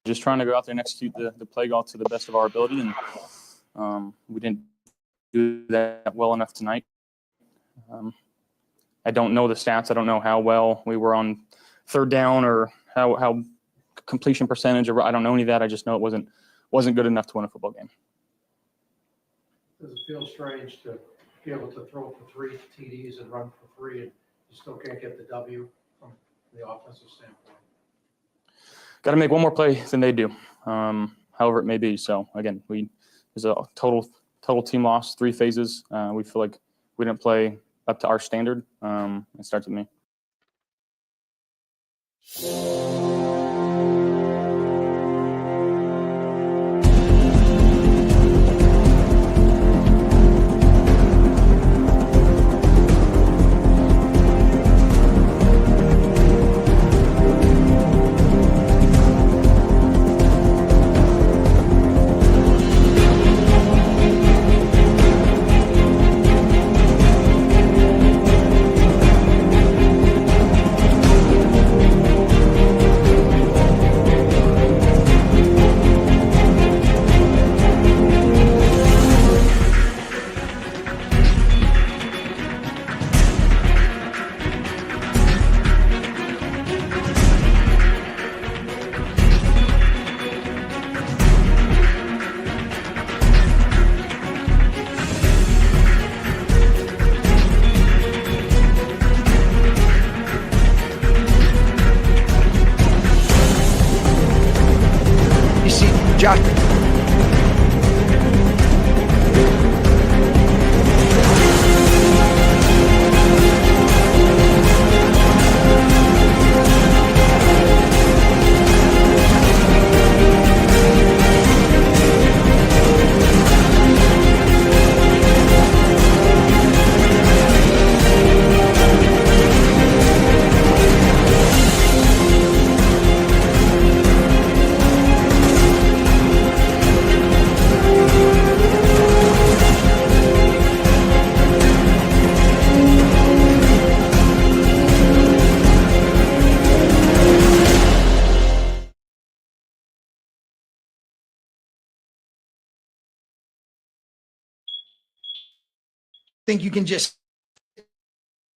just trying to go out there and execute the play call to the best of our ability, and we didn't do that well enough tonight. I don't know the stats. I don't know how well we were on third down or how completion percentage, or I don't know any of that. I just know it wasn't good enough to win a football game. Does it feel strange to be able to throw for 3 TDs and run for 3, and you still can't get the W from the offensive standpoint? Got to make one more play than they do, however it may be. So again, there's a total team loss, 3 phases. We feel like we didn't play up to our standard. It starts with me. Josh. Think you can just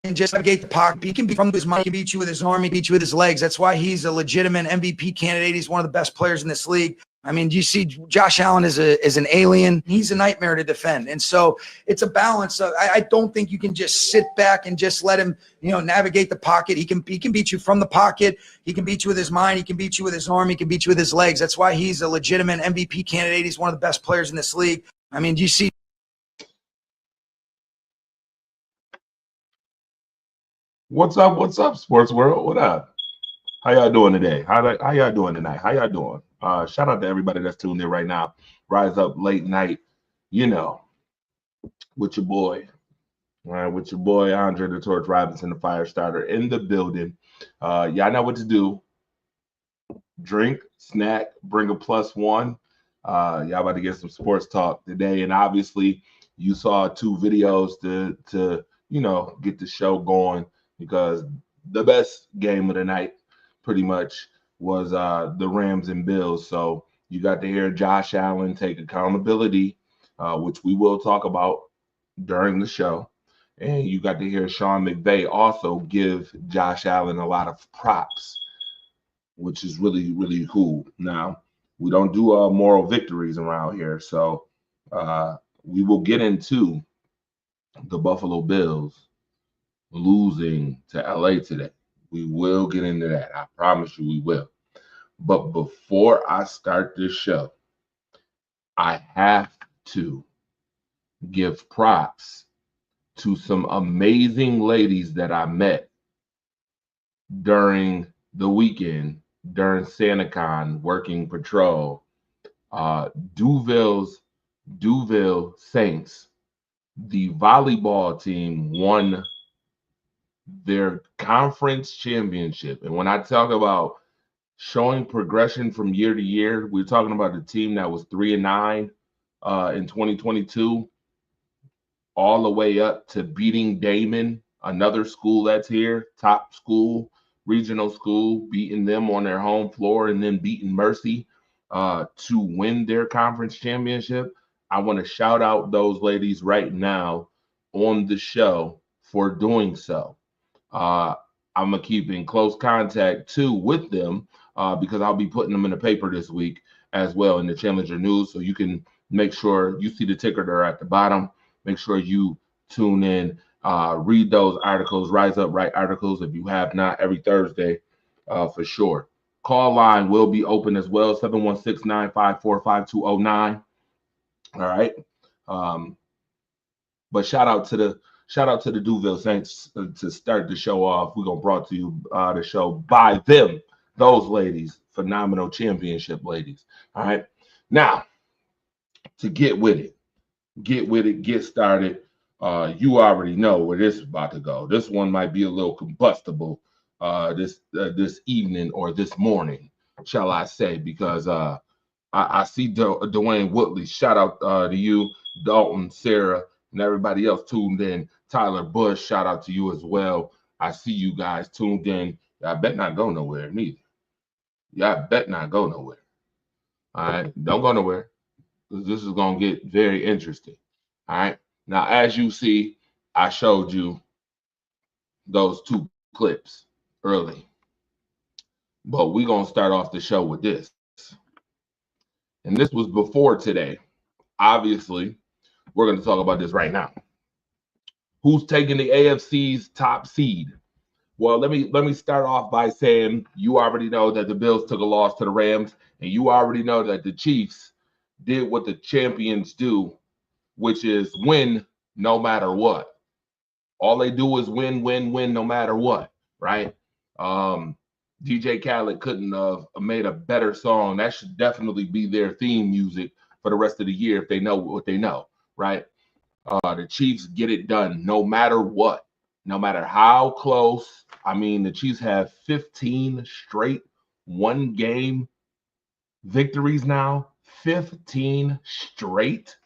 navigate the pocket. He can be from his mind, he can beat you with his arm, he can beat you with his legs. That's why he's a legitimate MVP candidate. He's one of the best players in this league. I mean, you see Josh Allen is an alien. He's a nightmare to defend. And so it's a balance. I don't think you can just sit back and just let him, navigate the pocket. He can beat you from the pocket. He can beat you with his mind. He can beat you with his arm. He can beat you with his legs. That's why he's a legitimate MVP candidate. He's one of the best players in this league. I mean, you see. What's up, sports world? What up? How y'all doing today? How y'all doing tonight? How y'all doing? Shout out to everybody that's tuned in right now. Rise Up Late Night, with your boy. All right, with your boy, Andre the Torch Robinson, the fire starter in the building. Y'all know what to do. Drink, snack, bring a +1. Y'all about to get some sports talk today. And obviously, you saw 2 videos to get the show going, because the best game of the night pretty much was the Rams and Bills. So you got to hear Josh Allen take accountability, which we will talk about during the show. And you got to hear Sean McVay also give Josh Allen a lot of props, which is really, really cool. Now, we don't do moral victories around here. So we will get into the Buffalo Bills losing to LA today. We will get into that. I promise you we will. But before I start this show, I have to give props to some amazing ladies that I met during the weekend, during SantaCon working patrol. Duville Saints, the volleyball team, won their conference championship. And when I talk about showing progression from year to year, we're talking about a team that was 3-9 in 2022, all the way up to beating Damon, another school that's here, top school, regional school, beating them on their home floor, and then beating Mercy to win their conference championship. I want to shout out those ladies right now on the show for doing so. I'm gonna keep in close contact too with them because I'll be putting them in the paper this week as well in the Challenger News. So you can make sure you see the ticker there at the bottom. Make sure you tune in, read those articles, Rise Up Right articles if you have not, every Thursday for sure. Call line will be open as well, 716-954-5209. All right. But shout out to the Duville Saints to start the show off. We're gonna brought to you the show by them, those ladies, phenomenal championship ladies. All right. Now, to get get started. You already know where this is about to go. This one might be a little combustible this evening or this morning, shall I say, because I see Dwayne Woodley. Shout out to you, Dalton, Sarah, and everybody else tuned in. Tyler Bush, shout out to you as well. I see you guys tuned in. I bet not go nowhere neither. Y'all bet not go nowhere. All right, don't go nowhere because this is gonna get very interesting. All right. Now, as you see, I showed you those two clips early, but we're gonna start off the show with this. And this was before today. Obviously, we're going to talk about this right now. Who's taking the AFC's top seed? Well, let me start off by saying you already know that the Bills took a loss to the Rams, and you already know that the Chiefs did what the champions do, which is win no matter what. All they do is win, win, win, no matter what, right? DJ Khaled couldn't have made a better song. That should definitely be their theme music for the rest of the year if they know what they know, right? The Chiefs get it done no matter what, no matter how close. I mean, the Chiefs have 15 straight one-game victories now. 15 straight.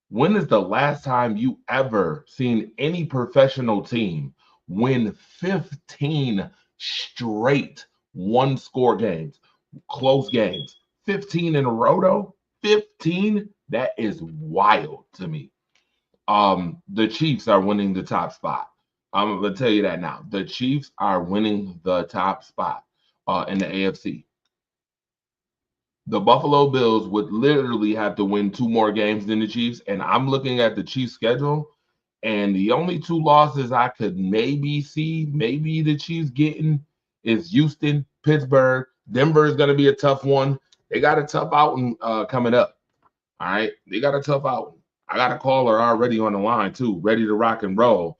When is the last time you ever seen any professional team win 15 straight one-score games, close games? 15 in a row, though? 15? That is wild to me. The Chiefs are winning the top spot. I'm going to tell you that now. The Chiefs are winning the top spot in the AFC. The Buffalo Bills would literally have to win 2 more games than the Chiefs. And I'm looking at the Chiefs' schedule, and the only 2 losses I could maybe see, maybe the Chiefs getting is Houston, Pittsburgh. Denver is going to be a tough one. They got a tough outing coming up. All right. They got a tough outing. I got a caller already on the line, too, ready to rock and roll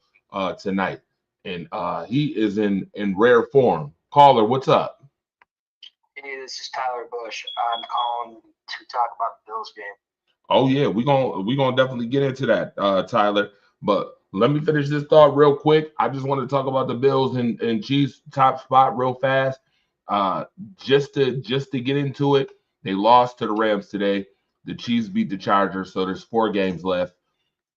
tonight. And he is in rare form. Caller, what's up? Hey, this is Tyler Bush. I'm calling to talk about the Bills game. Oh yeah, we're gonna definitely get into that, Tyler. But let me finish this thought real quick. I just want to talk about the Bills and Chiefs top spot real fast. Just to get into it, they lost to the Rams today. The Chiefs beat the Chargers, so there's 4 games left.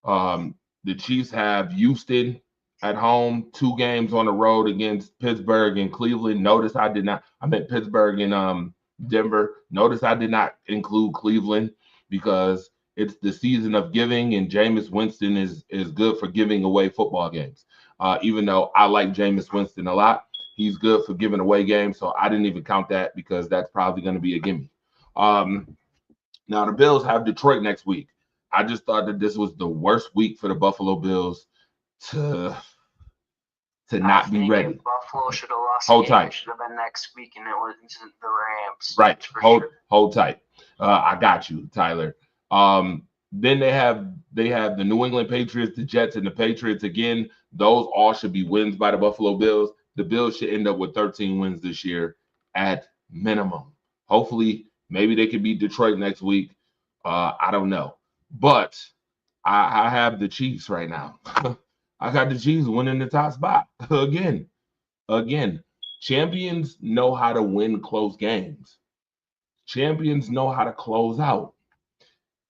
The Chiefs have Houston at home, 2 games on the road against Pittsburgh and Cleveland. Notice I meant Pittsburgh and Denver. Notice I did not include Cleveland because it's the season of giving, and Jameis Winston is good for giving away football games. Even though I like Jameis Winston a lot, he's good for giving away games, so I didn't even count that because that's probably going to be a gimme. Now, the Bills have Detroit next week. I just thought that this was the worst week for the Buffalo Bills to not be ready. Buffalo should have lost. Hold tight. Should have been next week, and it wasn't the Rams. Right. Hold tight. I got you, Tyler. Then they have the New England Patriots, the Jets, and the Patriots again. Those all should be wins by the Buffalo Bills. The Bills should end up with 13 wins this year at minimum. Hopefully, maybe they could beat Detroit next week. I don't know, but I have the Chiefs right now. I got the Chiefs winning the top spot again. Champions know how to win close games. Champions know how to close out.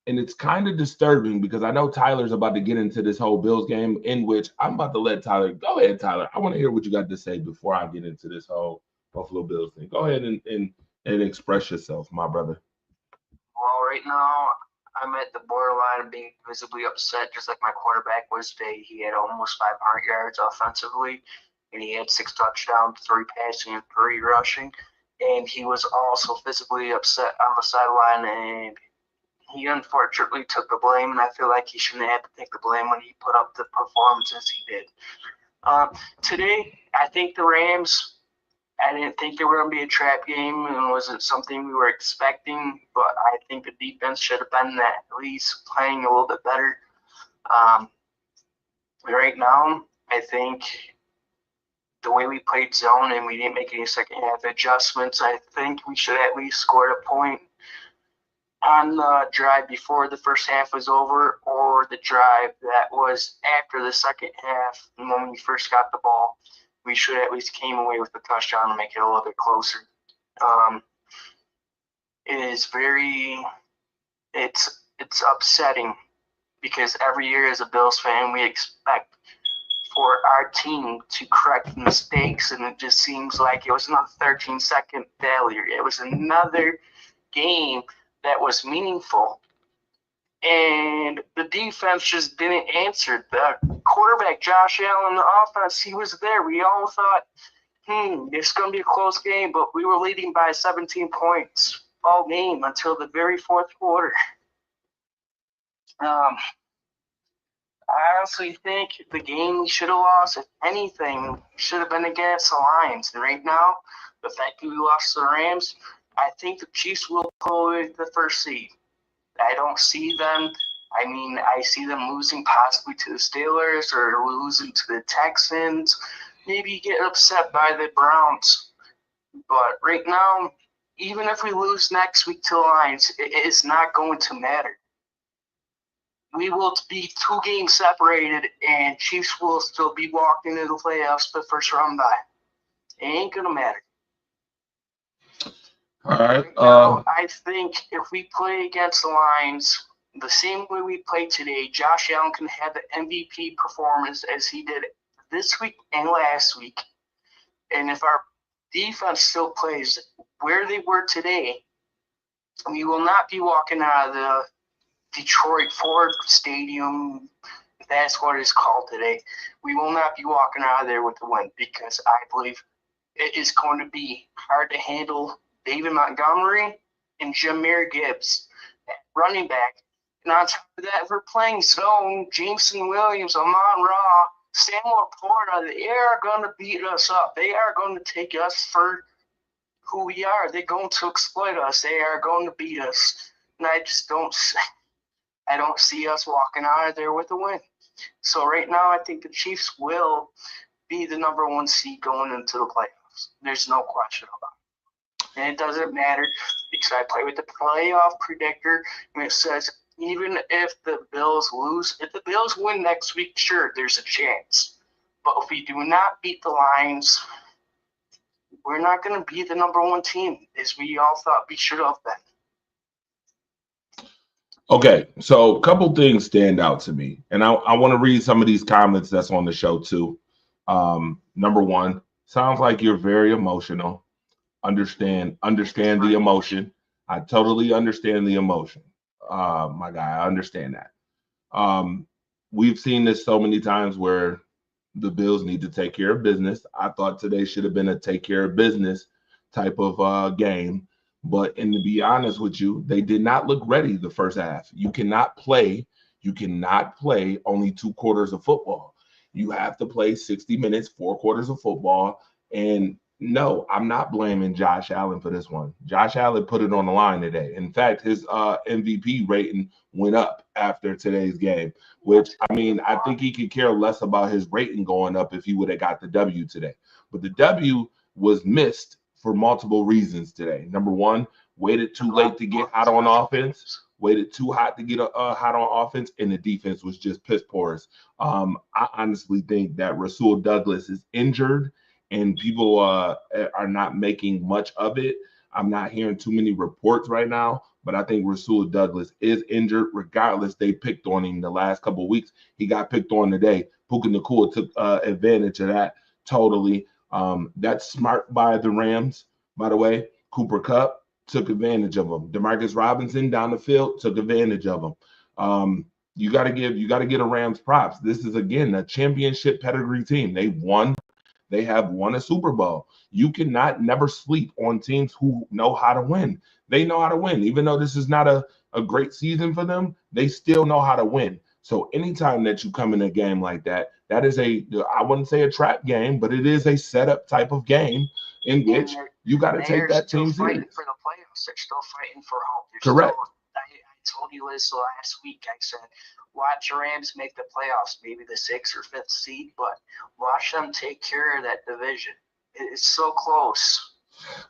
And it's kind of disturbing because I know Tyler's about to get into this whole Bills game, in which I'm about to let Tyler go ahead. Tyler, I want to hear what you got to say before I get into this whole Buffalo Bills thing. Go ahead and and express yourself, my brother. Well, right now, I'm at the borderline of being visibly upset, just like my quarterback was today. He had almost 500 yards offensively, and he had 6 touchdowns, 3 passing, and 3 rushing. And he was also visibly upset on the sideline, and he unfortunately took the blame, and I feel like he shouldn't have to take the blame when he put up the performances he did. Today, I think the Rams, I didn't think they were going to be a trap game, and wasn't something we were expecting, but I think the defense should have been at least playing a little bit better. Right now, I think the way we played zone and we didn't make any second half adjustments, I think we should at least scored a point on the drive before the first half was over, or the drive that was after the second half. And when we first got the ball, we should at least came away with the touchdown to make it a little bit closer. It is it's upsetting because every year as a Bills fan, we expect for our team to correct mistakes, and it just seems like it was another 13-second failure. It was another game that was meaningful, and the defense just didn't answer. The quarterback, Josh Allen, the offense, he was there. We all thought, it's going to be a close game, but we were leading by 17 points all game until the very fourth quarter. I honestly think the game we should have lost, if anything, should have been against the Lions. And right now, the fact that we lost to the Rams, I think the Chiefs will pull away the first seed. I don't see them. I see them losing possibly to the Steelers or losing to the Texans, maybe get upset by the Browns. But right now, even if we lose next week to the Lions, it is not going to matter. We will be 2 games separated, and Chiefs will still be walking into the playoffs the first round bye. It ain't going to matter. All right. Now, I think if we play against the Lions the same way we played today, Josh Allen can have the MVP performance as he did this week and last week. And if our defense still plays where they were today, we will not be walking out of the Detroit Ford Stadium. That's what it's called today. We will not be walking out of there with the win, because I believe it is going to be hard to handle David Montgomery and Jahmyr Gibbs at running back. And on top of that, if we're playing zone, Jameson Williams, Amon Ra, Samuel Porta, they are going to beat us up. They are going to take us for who we are. They're going to exploit us. They are going to beat us. And I don't see us walking out of there with a win. So right now, I think the Chiefs will be the number 1 seed going into the playoffs. There's no question about it. And it doesn't matter because I play with the playoff predictor, and it says even if the Bills lose, if the Bills win next week, sure, there's a chance. But if we do not beat the Lions, we're not going to be the number 1 team as we all thought we should have been. Okay, so a couple things stand out to me, and I want to read some of these comments that's on the show too. Number 1, sounds like you're very emotional. Understand the emotion. I totally understand the emotion. My guy, I understand that. We've seen this so many times where the Bills need to take care of business. I thought today should have been a take care of business type of game. But and to be honest with you, they did not look ready the first half. You cannot play only 2 quarters of football. You have to play 60 minutes, 4 quarters of football. And no, I'm not blaming Josh Allen for this one. Josh Allen put it on the line today. In fact, his MVP rating went up after today's game, which, I think he could care less about his rating going up if he would have got the W today. But the W was missed for multiple reasons today. Number 1, waited too late to get hot on offense, waited too hot to get hot on offense, and the defense was just piss porous. I honestly think that Rasul Douglas is injured, and people are not making much of it. I'm not hearing too many reports right now, but I think Rasul Douglas is injured. Regardless, they picked on him the last couple of weeks. He got picked on today. Puka Nacua took advantage of that totally. That's smart by the Rams, by the way. Cooper Kupp took advantage of them. Demarcus Robinson down the field took advantage of them. You got to get a Rams props. This is again a championship pedigree team. They have won a Super Bowl. You cannot never sleep on teams who know how to win. They know how to win. Even though this is not a great season for them, they still know how to win. So anytime that you come in a game like that, that is I wouldn't say a trap game, but it is a setup type of game in which you got to take that team serious. They're fighting for the playoffs. They're still fighting for hope. Correct. I told you this last week. I said, watch the Rams make the playoffs, maybe the 6th or 5th seed, but watch them take care of that division. It's so close.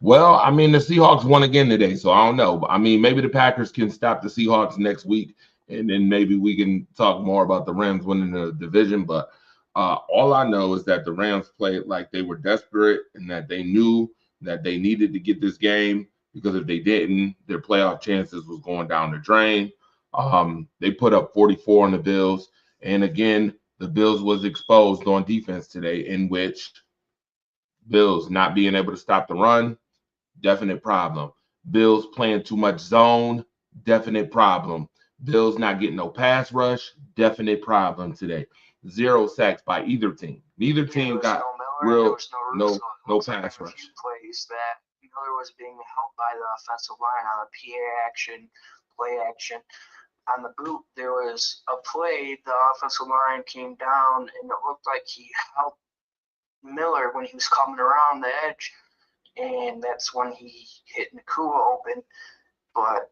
Well, I mean, the Seahawks won again today, so I don't know. I mean, maybe the Packers can stop the Seahawks next week, and then maybe we can talk more about the Rams winning the division. But all I know is that the Rams played like they were desperate and that they knew that they needed to get this game, because if they didn't, their playoff chances was going down the drain. They put up 44 on the Bills. And again, the Bills was exposed on defense today, in which Bills not being able to stop the run, definite problem. Bills playing too much zone, definite problem. Bills not getting no pass rush, definite problem today. 0 sacks by either team. Neither team got no pass rush. Plays that Miller was being helped by the offensive line on a PA action, play action. On the boot, there was a play, the offensive line came down, and it looked like he helped Miller when he was coming around the edge, and that's when he hit Nakua open. But,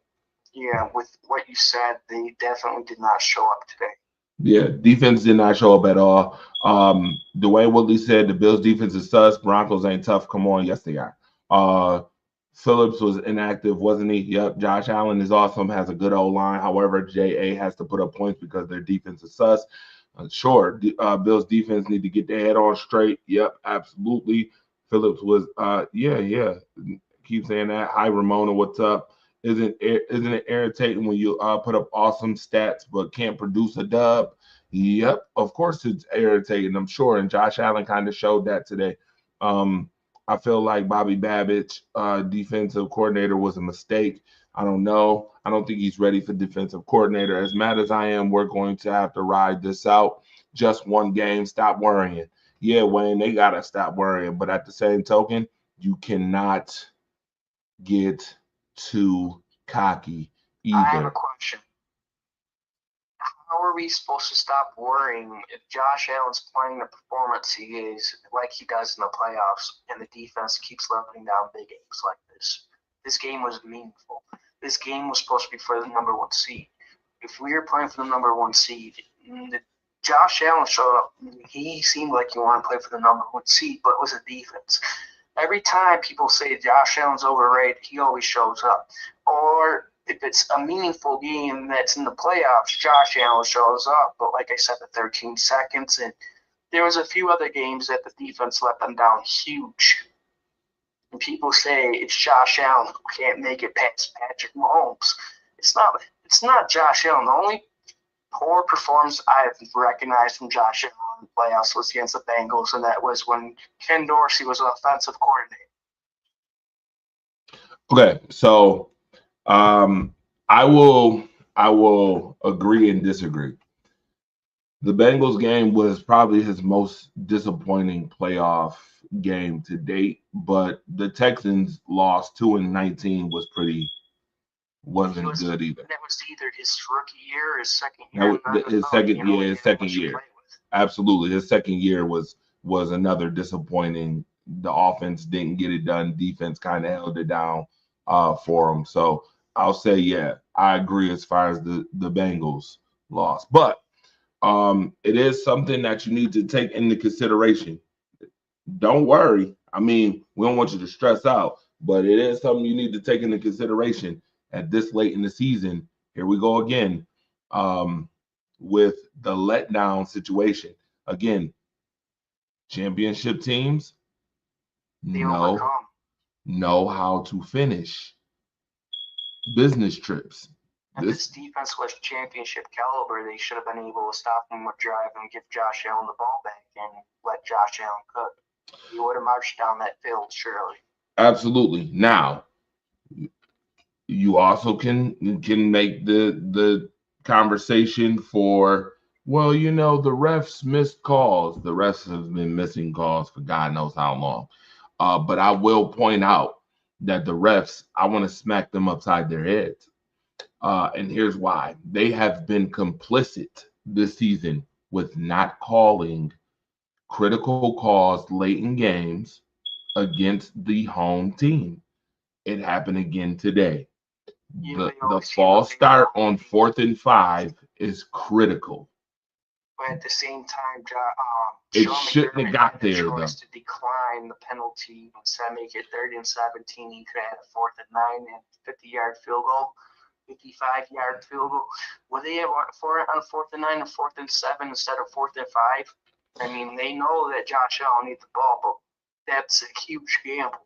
yeah, with what you said, they definitely did not show up today. Yeah, defense did not show up at all. Dwayne Woodley said the Bills' defense is sus. Broncos ain't tough. Come on. Yes, they are. Phillips was inactive, wasn't he? Yep. Josh Allen is awesome, has a good O-line. However, J.A. has to put up points because their defense is sus. Sure, Bills' defense need to get their head on straight. Yep, absolutely. Phillips was, yeah. Keep saying that. Hi, Ramona, what's up? Isn't it irritating when you put up awesome stats but can't produce a dub? Yep, of course it's irritating, I'm sure. And Josh Allen kind of showed that today. I feel like Bobby Babbage, defensive coordinator, was a mistake. I don't know. I don't think he's ready for defensive coordinator. As mad as I am, we're going to have to ride this out. Just one game. Stop worrying. Yeah, Wayne, they got to stop worrying. But at the same token, you cannot get too cocky either. I have a question. How are we supposed to stop worrying if Josh Allen's playing the performance he is like he does in the playoffs, and the defense keeps letting down big games like this? This game was meaningful. This game was supposed to be for the number 1 seed. If we were playing for the number 1 seed, Josh Allen showed up. He seemed like he wanted to play for the number 1 seed, but it was a defense. Every time people say Josh Allen's overrated, he always shows up. Or if it's a meaningful game that's in the playoffs, Josh Allen shows up. But like I said, the 13 seconds, and there was a few other games that the defense let them down huge. And people say it's Josh Allen who can't make it past Patrick Mahomes. It's not Josh Allen. The only poor performance I've recognized from Josh Allen in the playoffs was against the Bengals, and that was when Ken Dorsey was offensive coordinator. Okay, so I will agree and disagree. The Bengals game was probably his most disappointing playoff game to date, but the Texans lost 2-19 wasn't good either. That was either his rookie year or his second year. His second year. Absolutely. His second year was another disappointing. The offense didn't get it done. Defense kind of held it down for him. So I'll say, yeah, I agree as far as the Bengals loss. But it is something that you need to take into consideration. Don't worry. I mean, we don't want you to stress out, but it is something you need to take into consideration at this late in the season. Here we go again with the letdown situation. Again, championship teams know how to finish business trips. And this defense was championship caliber. They should have been able to stop him with drive and give Josh Allen the ball back and let Josh Allen cook. He would have marched down that field, surely. Absolutely. Now, You also can make the conversation for, well, the refs missed calls. The refs have been missing calls for God knows how long. But I will point out that the refs, I want to smack them upside their heads. And here's why. They have been complicit this season with not calling critical calls late in games against the home team. It happened again today. Yeah, The they the always seem false like they start want on to be, 4th and 5 is critical. but at the same time, It Sean shouldn't have McDermott got had the there choice though. to decline the penalty instead of make it 3rd and 17. He could have had a 4th and 9 and 50-yard field goal, 55-yard field goal. Would they have went for it on 4th and 9 and 4th and 7 instead of 4th and 5? I mean, they know that Josh Allen needs the ball, but that's a huge gamble.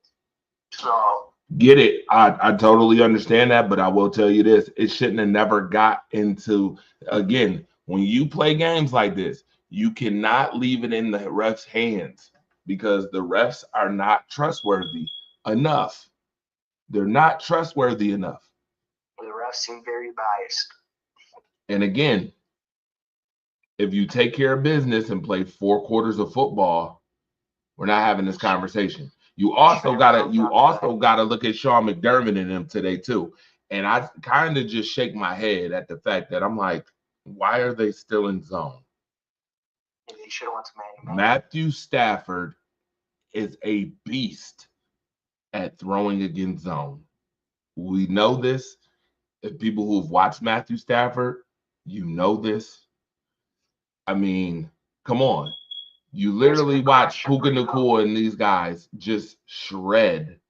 So Get it. I totally understand that, but I will tell you this. It shouldn't have never got into, again, when you play games like this, you cannot leave it in the refs' hands because the refs are not trustworthy enough. They're not trustworthy enough. the refs seem very biased. And again, if you take care of business and play 4 quarters of football, we're not having this conversation. You also gotta look at Sean McDermott and them today too. And I kind of just shake my head at the fact that I'm like, why are they still in zone? They should have went to man. Matthew Stafford is a beast at throwing against zone. We know this. If people who've watched Matthew Stafford, you know this. I mean, come on. You literally watch Puka Nacua and these guys just shred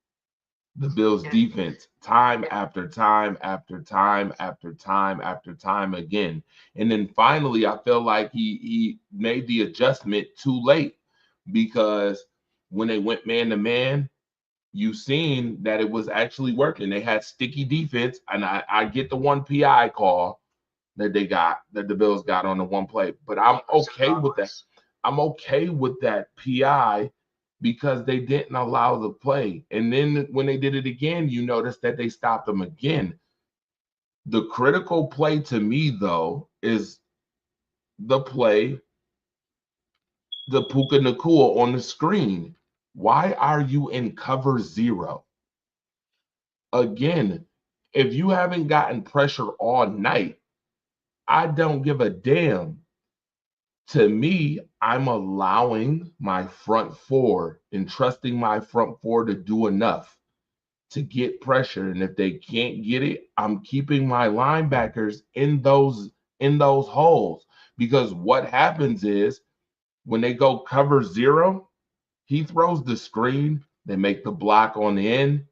the Bills defense time after time after time after time after time again. And then finally, I feel like he made the adjustment too late because when they went man to man, you seen that it was actually working. They had sticky defense, and I get the one PI call that the Bills got on the one play, but I'm okay with that. I'm okay with that PI because they didn't allow the play. And then when they did it again, you notice that they stopped them again. The critical play to me, though, is the play, the Puka Nacua on the screen. Why are you in cover 0? Again, if you haven't gotten pressure all night, I don't give a damn. To me, I'm allowing my front 4 and trusting my front 4 to do enough to get pressure. And if they can't get it, I'm keeping my linebackers in those holes. Because what happens is when they go cover 0, he throws the screen, they make the block on the end,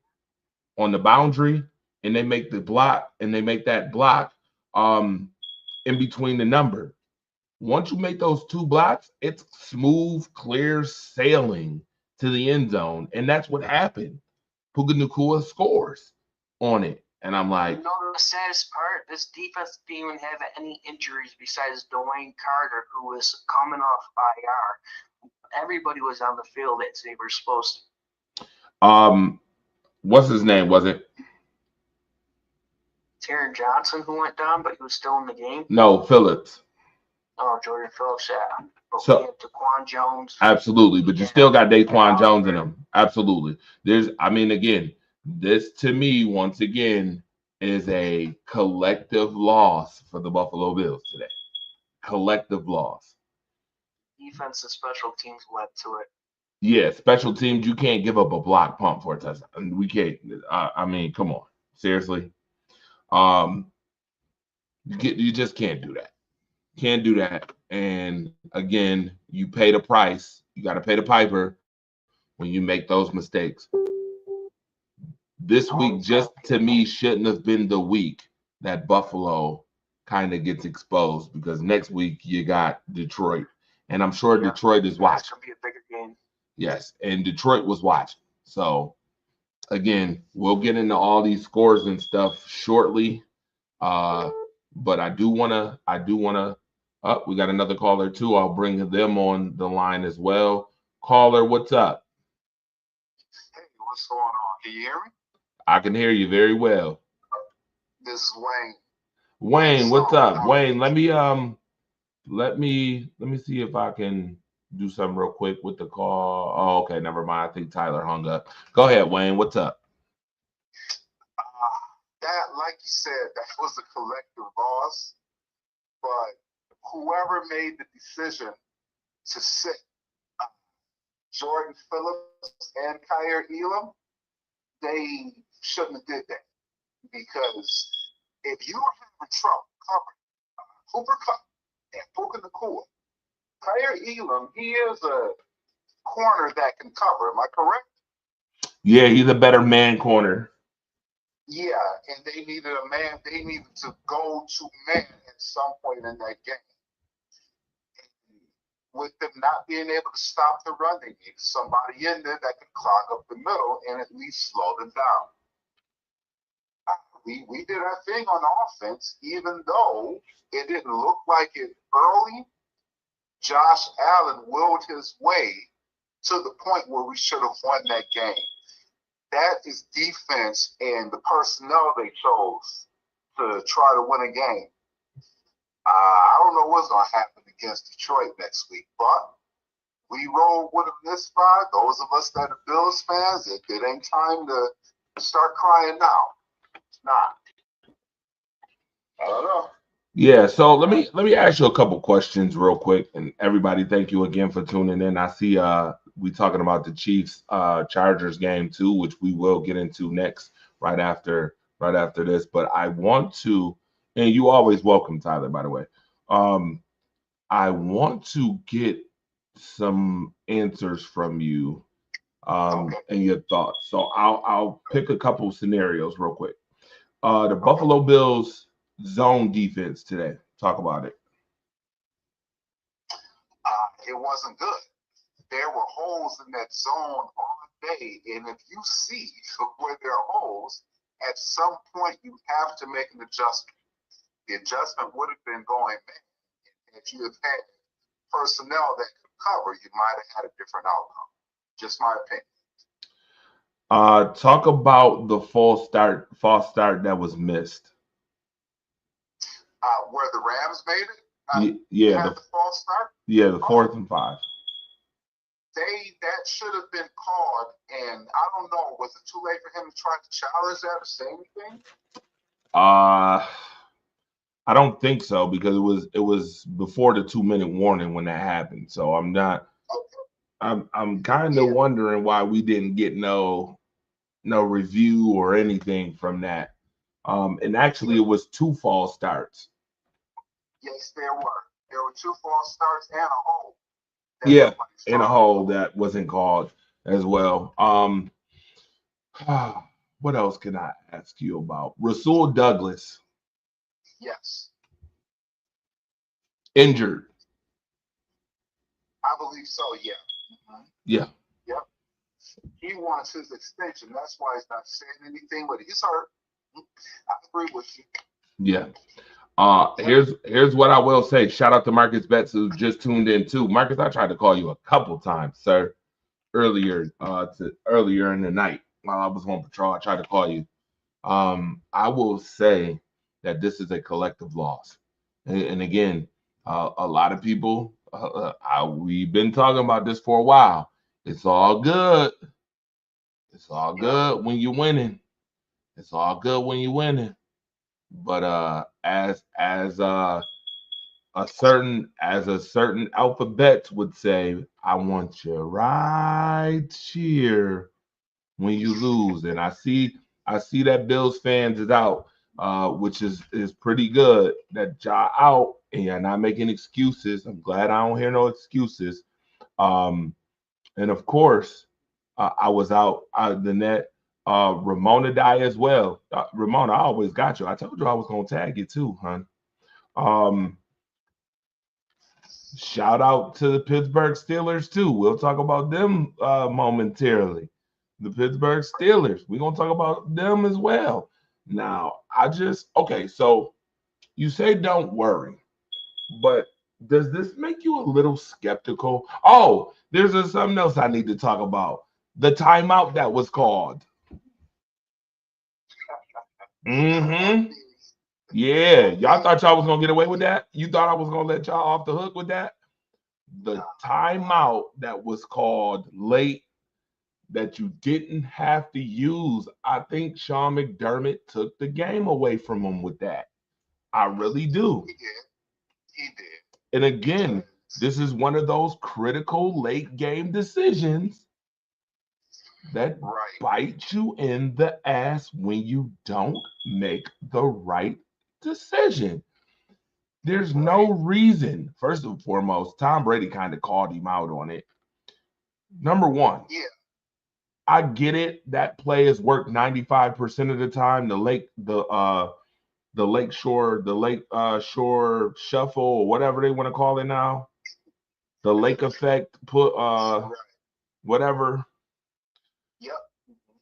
on the boundary, and they make the block, and they make that block in between the number. Once you make those 2 blocks, it's smooth, clear sailing to the end zone. And that's what happened. Puka Nacua scores on it. And I'm like, You know the saddest part? This defense didn't even have any injuries besides Dwayne Carter, who was coming off IR. Everybody was on the field as they were supposed to. what's his name? Was it? Taron Johnson, who went down, but he was still in the game. No, Phillips. Oh, Jordan Phillips, yeah. But So- we had Daquan Jones. Absolutely. But you still got Daquan Jones in them. Absolutely. Again, this to me, once again, is a collective loss for the Buffalo Bills today. Collective loss. Defense and special teams led to it. Yeah, special teams, you can't give up a block punt for a touchdown. We can't. Come on. Seriously. You just can't do that. Can't do that. And again, you pay the price. You got to pay the piper when you make those mistakes. This week, just to me, shouldn't have been the week that Buffalo kind of gets exposed because next week you got Detroit. And I'm sure Detroit is watching. That's going to be a bigger game. Yes, and Detroit was watching. So again, we'll get into all these scores and stuff shortly. But I do wanna we got another caller too. I'll bring them on the line as well. Caller, what's up? Hey, what's going on? Can you hear me? I can hear you very well. This is Wayne. Wayne, what's So, up? Wayne, let me see if I can do something real quick with the call. Oh, okay, never mind. I think Tyler hung up. Go ahead, Wayne. What's up? that, like you said, that was a collective loss. But whoever made the decision to sit Jordan Phillips and Kyer Elam, they shouldn't have did that. Because if you were having trouble covering Cooper Cup and Puka Nakua, Kyer Elam, he is a corner that can cover. Am I correct? Yeah, he's a better man corner. Yeah, and they needed a man. They needed to go to man at some point in that game. With them not being able to stop the run, they needed somebody in there that could clog up the middle and at least slow them down. We did our thing on offense, even though it didn't look like it early. Josh Allen willed his way to the point where we should have won that game. That is defense and the personnel they chose to try to win a game. I don't know what's going to happen against Detroit next week, but we roll with them this far. Those of us that are Bills fans, it ain't time to start crying now. It's not. I don't know. Yeah, so let me ask you a couple questions real quick, and everybody, thank you again for tuning in. I see we talking about the Chiefs Chargers game too, which we will get into next right after this. But I want to, and you always welcome, Tyler, by the way. I want to get some answers from you and your thoughts. So I'll pick a couple scenarios real quick. The Buffalo Bills zone defense today. Talk about it. It wasn't good. There were holes in that zone all day, and if you see where there are holes, at some point you have to make an adjustment. The adjustment would have been going man. If you had had personnel that could cover, you might have had a different outcome. Just my opinion. Talk about the false start that was missed. Where the Rams made it? The false start? Yeah, the 4th and 5. That should have been called, and I don't know, was it too late for him to try to challenge that or say anything? I don't think so, because it was before the 2-minute warning when that happened. So I'm not. Okay. I'm kind of wondering why we didn't get no review or anything from that. And actually, it was 2 false starts. Yes, there were. There were 2 false starts and a hole. Yeah, and a hole that wasn't called as well. What else can I ask you about? Rasul Douglas. Yes. Injured. I believe so, yeah. Mm-hmm. Yeah. Yep. He wants his extension. That's why he's not saying anything, but he's hurt. I agree with you. Yeah. Here's what I will say. Shout out to Marcus Betts, who just tuned in too. Marcus, I tried to call you a couple times, sir, earlier in the night while I was on patrol. I tried to call you. I will say that this is a collective loss, and again, a lot of people. We've been talking about this for a while. It's all good. It's all good when you're winning. It's all good when you're winning. But as a certain alphabet would say, I want you right here when you lose. And I see that Bills fans is out, which is pretty good. That y'all out and you're not making excuses. I'm glad I don't hear no excuses. And of course, I was out the net. Ramona die as well. Ramona, I always got you. I told you I was gonna tag you too, hon. Shout out to the Pittsburgh Steelers too. We'll talk about them momentarily. The Pittsburgh Steelers. We're gonna talk about them as well. Now, so you say don't worry, but does this make you a little skeptical? Oh, there's something else I need to talk about. The timeout that was called. Mm-hmm. Yeah, y'all thought y'all was gonna get away with that? You thought I was gonna let y'all off the hook with that? The timeout that was called late that you didn't have to use. I think Sean McDermott took the game away from him with that. I really do. He did. He did. And again, this is one of those critical late game decisions that Right. bite you in the ass when you don't make the right decision. There's no reason. First and foremost, Tom Brady kind of called him out on it. Number one, Yeah. I get it. That play has worked 95% of the time. The lake shore shuffle, or whatever they want to call it now. The lake effect, whatever. Yep.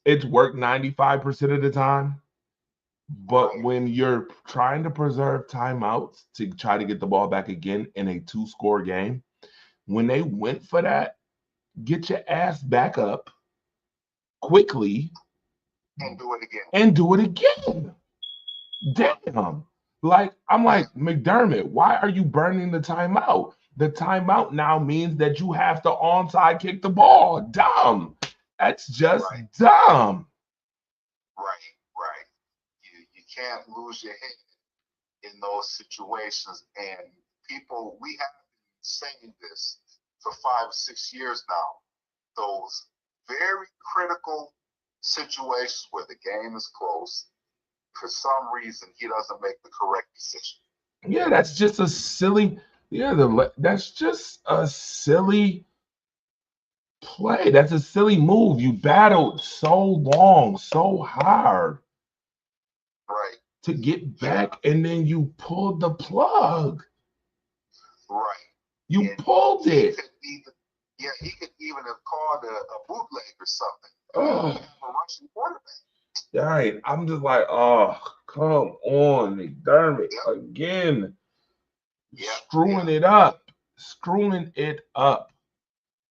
It's worked 95% of the time. But Right. when you're trying to preserve timeouts to try to get the ball back again in a 2-score game, when they went for that, get your ass back up quickly And do it again. and do it again. Damn. Like, I'm like, McDermott, why are you burning the timeout? The timeout now means that you have to onside kick the ball. Dumb. That's just Right. dumb. Right. You can't lose your head in those situations. And people, we have been saying this for 5 or 6 years now. Those very critical situations where the game is close, for some reason, he doesn't make the correct decision. Yeah, that's just a silly. That's just a silly play. That's a silly move. You battled so long, so hard Right. to get back, and then you pulled the plug. Right. You And pulled it. he could even have called a bootleg or something. Oh, A Russian quarterback. all right. I'm just like, oh, come on, McDermott again. Screwing it up. Screwing it up.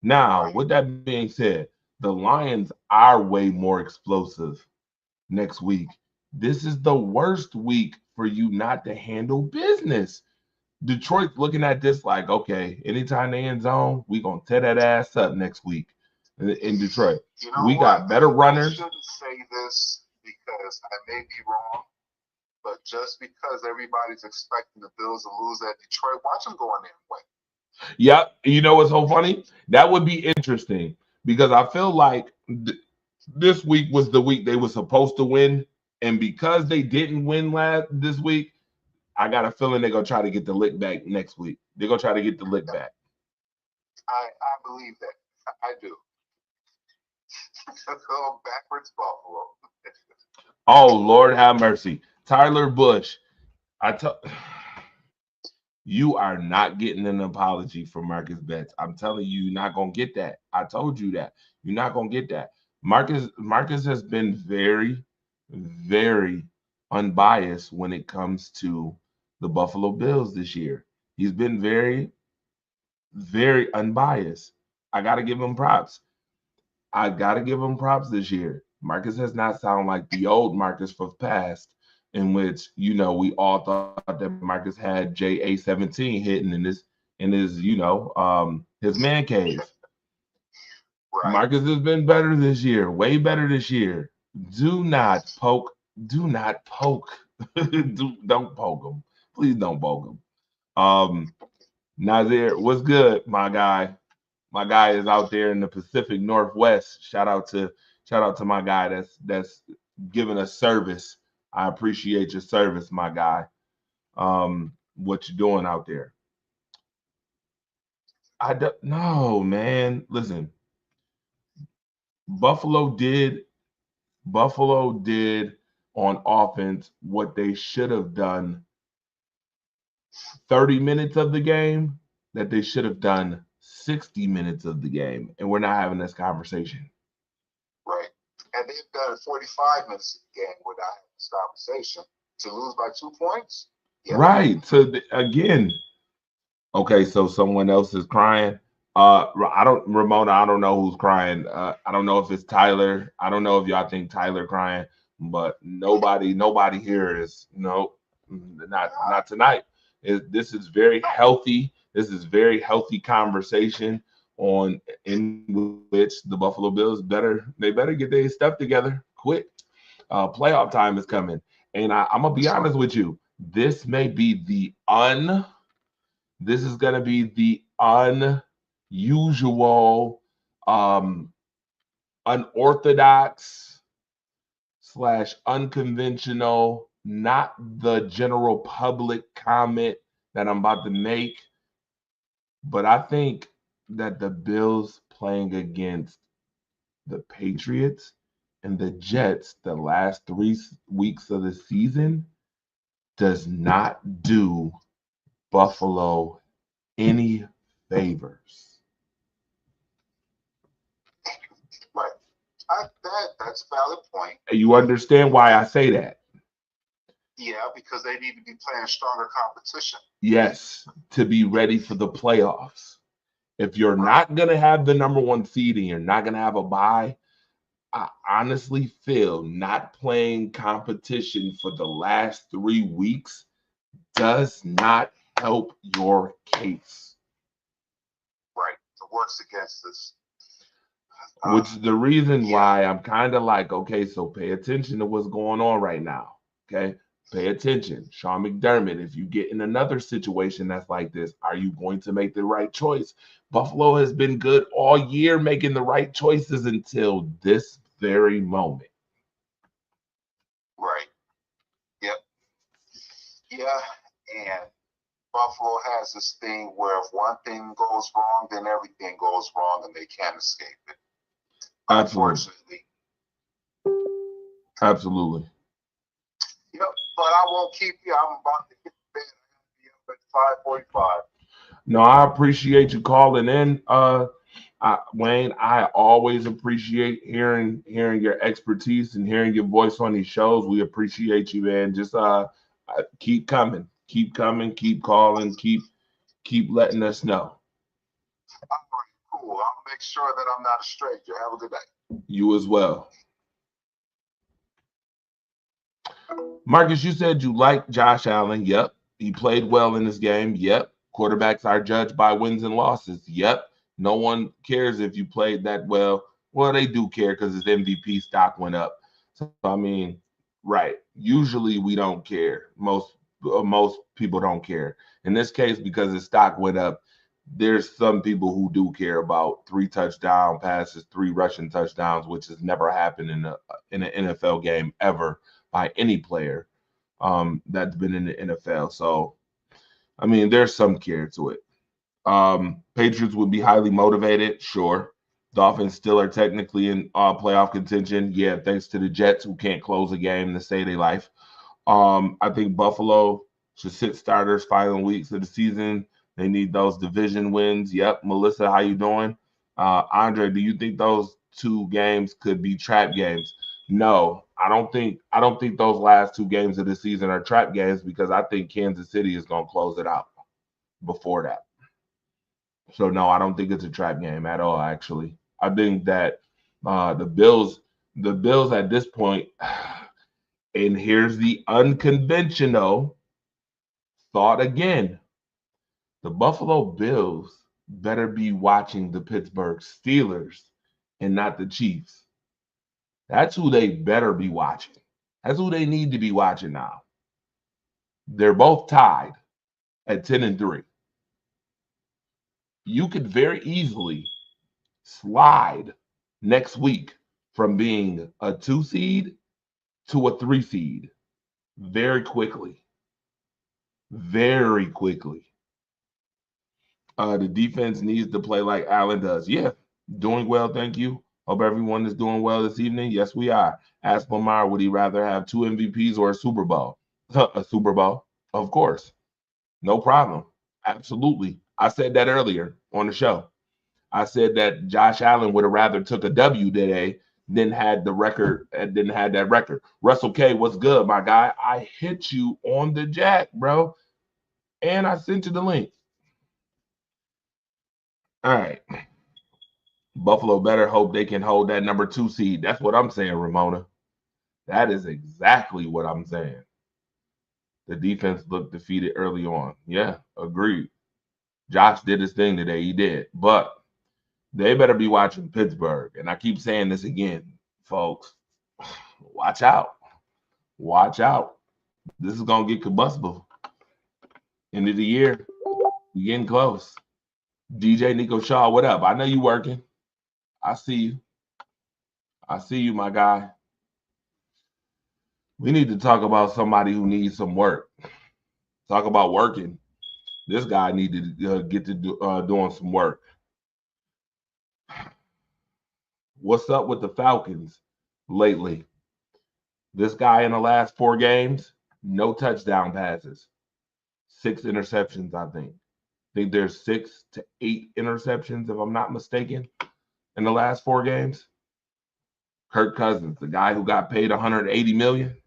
Now, with that being said, the Lions are way more explosive next week. This is the worst week for you not to handle business. Detroit's looking at this like, okay, anytime they in zone, we gonna tear that ass up next week in Detroit. You know We got better runners. I shouldn't say this because I may be wrong, but just because everybody's expecting the Bills to lose at Detroit, watch them go in there and win. Yep. You know what's so funny? That would be interesting because I feel like this week was the week they were supposed to win. And because they didn't win this week, I got a feeling they're going to try to get the lick back next week. They're going to try to get the lick back. I believe that. I do. Go backwards, Buffalo. Oh, Lord have mercy. Tyler Bush. You are not getting an apology from Marcus Betts. I'm telling you, you're not going to get that. I told you that. You're not going to get that. Marcus has been very, very unbiased when it comes to the Buffalo Bills this year. He's been very, very unbiased. I got to give him props. I got to give him props this year. Marcus has not sounded like the old Marcus from the past, in which, we all thought that Marcus had JA-17 hitting in his his man cave. Right. Marcus has been better this year, way better this year. Do not poke. Don't poke him. Please don't poke him. Nazir, what's good, my guy? My guy is out there in the Pacific Northwest. Shout out to my guy that's giving us service. I appreciate your service, my guy. What you doing out there? I don't know, man. Listen, Buffalo did on offense what they should have done 30 minutes of the game that they should have done 60 minutes of the game. And we're not having this conversation. Right. And they've done 45 minutes of the game without having this conversation. To lose by 2 points? Yeah. Right. So again, okay, so someone else is crying. Ramona, I don't know who's crying. I don't know if it's Tyler. I don't know if y'all think Tyler crying, but nobody here is Not tonight. This is very healthy. This is very healthy conversation on in which the Buffalo Bills better get their stuff together quick. Playoff time is coming, and I'm gonna be honest with you. This may be this is gonna be the unusual, unorthodox / unconventional, not the general public comment that I'm about to make, but I think that the Bills playing against the Patriots and the Jets the last 3 weeks of the season does not do Buffalo any favors. Right. That's a valid point. You understand why I say that? Yeah, because they need to be playing stronger competition. Yes, to be ready for the playoffs. If you're not going to have the number 1 seed and you're not going to have a bye, I honestly feel not playing competition for the last 3 weeks does not help your case. Right. It works against us. Which is the reason why I'm kind of like, okay, so pay attention to what's going on right now. Okay. Pay attention. Sean McDermott, if you get in another situation that's like this, are you going to make the right choice? Buffalo has been good all year making the right choices until this very moment. Right. Yep. Yeah. And Buffalo has this thing where if one thing goes wrong, then everything goes wrong and they can't escape it. Unfortunately. Absolutely. Yep. But I won't keep you. I'm about to get to bed. I have to be up at 5:45. No, I appreciate you calling in, Wayne. I always appreciate hearing your expertise and hearing your voice on these shows. We appreciate you, man. Just keep coming, keep calling, keep letting us know. All right, cool. I'll make sure that I'm not a stranger. Have a good day. You as well. Marcus, you said you like Josh Allen. Yep. He played well in this game. Yep. Quarterbacks are judged by wins and losses. Yep. No one cares if you played that well. Well, they do care because his MVP stock went up. So, I mean, right. Usually we don't care. Most people don't care. In this case, because his stock went up, there's some people who do care about 3 touchdown passes, 3 rushing touchdowns, which has never happened in an NFL game ever by any player that's been in the NFL. So, I mean, there's some care to it. Patriots would be highly motivated, sure. Dolphins still are technically in playoff contention. Yeah, thanks to the Jets who can't close a game to save their life. I think Buffalo should sit starters final weeks of the season. They need those division wins. Yep, Melissa, how you doing? Andre, do you think those 2 games could be trap games? No, I don't think those last 2 games of the season are trap games because I think Kansas City is going to close it out before that. So no, I don't think it's a trap game at all. Actually, I think that the Bills at this point, and here's the unconventional thought again: the Buffalo Bills better be watching the Pittsburgh Steelers and not the Chiefs. That's who they better be watching. That's who they need to be watching now. They're both tied at 10-3. You could very easily slide next week from being a 2 seed to a 3 seed very quickly. Very quickly. The defense needs to play like Allen does. Yeah, doing well, thank you. Hope everyone is doing well this evening. Yes, we are. Ask Lamar, would he rather have 2 MVPs or a Super Bowl? A Super Bowl, of course. No problem. Absolutely. I said that earlier on the show. I said that Josh Allen would have rather took a W today than had the record and didn't have that record. Russell K, what's good, my guy? I hit you on the jack, bro. And I sent you the link. All right. Buffalo better hope they can hold that number 2 seed. That's what I'm saying, Ramona. That is exactly what I'm saying. The defense looked defeated early on. Yeah, agreed. Josh did his thing today. He did. But they better be watching Pittsburgh. And I keep saying this again, folks. Watch out. Watch out. This is going to get combustible. End of the year. We getting close. DJ Nico Shaw, what up? I know you working. I see you. I see you, my guy. We need to talk about somebody who needs some work. Talk about working. This guy needed to get to doing some work. What's up with the Falcons lately? This guy in the last 4 games, no touchdown passes. 6 interceptions, I think. I think there's 6 to 8 interceptions, if I'm not mistaken, in the last 4 games. Kirk Cousins, the guy who got paid $180 million.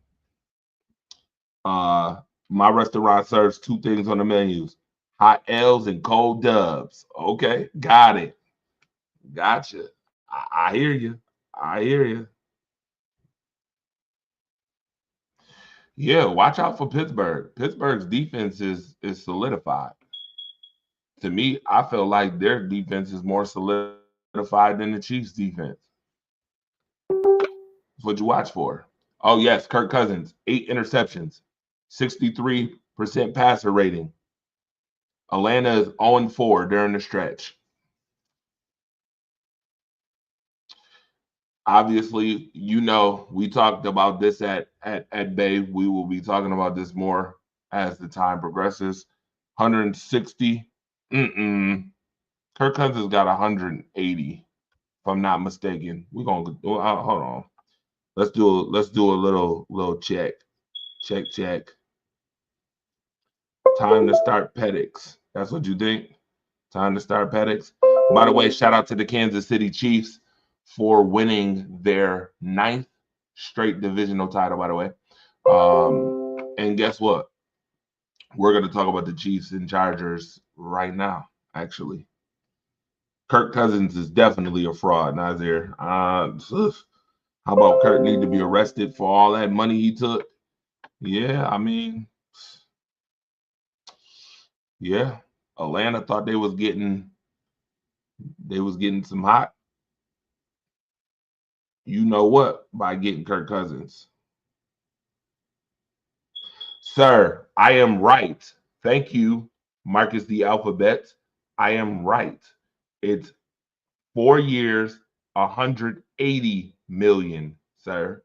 My restaurant serves 2 things on the menus: hot L's and cold dubs. Okay, got it. Gotcha. I hear you. I hear you. Yeah, watch out for Pittsburgh. Pittsburgh's defense is solidified. To me, I feel like their defense is more solidified than the Chiefs' defense. That's what you watch for. Oh, yes, Kirk Cousins, 8 interceptions, 63% passer rating. Atlanta is 0-4 during the stretch. Obviously, we talked about this at Bay. We will be talking about this more as the time progresses. 160. Kirk Cousins got 180, if I'm not mistaken. We're gonna hold on. Let's do a little check. Check. Time to start Pedix. That's what you think? Time to start Pedix. By the way, shout out to the Kansas City Chiefs for winning their 9th straight divisional title, by the way. And guess what? We're going to talk about the Chiefs and Chargers right now, actually. Kirk Cousins is definitely a fraud, Nazir. How about Kirk need to be arrested for all that money he took? Yeah, I mean, yeah. Atlanta thought they was getting some hot. You know what? By getting Kirk Cousins. Sir, I am right. Thank you, Marcus the Alphabet. I am right. It's 4 years, 180 million, sir,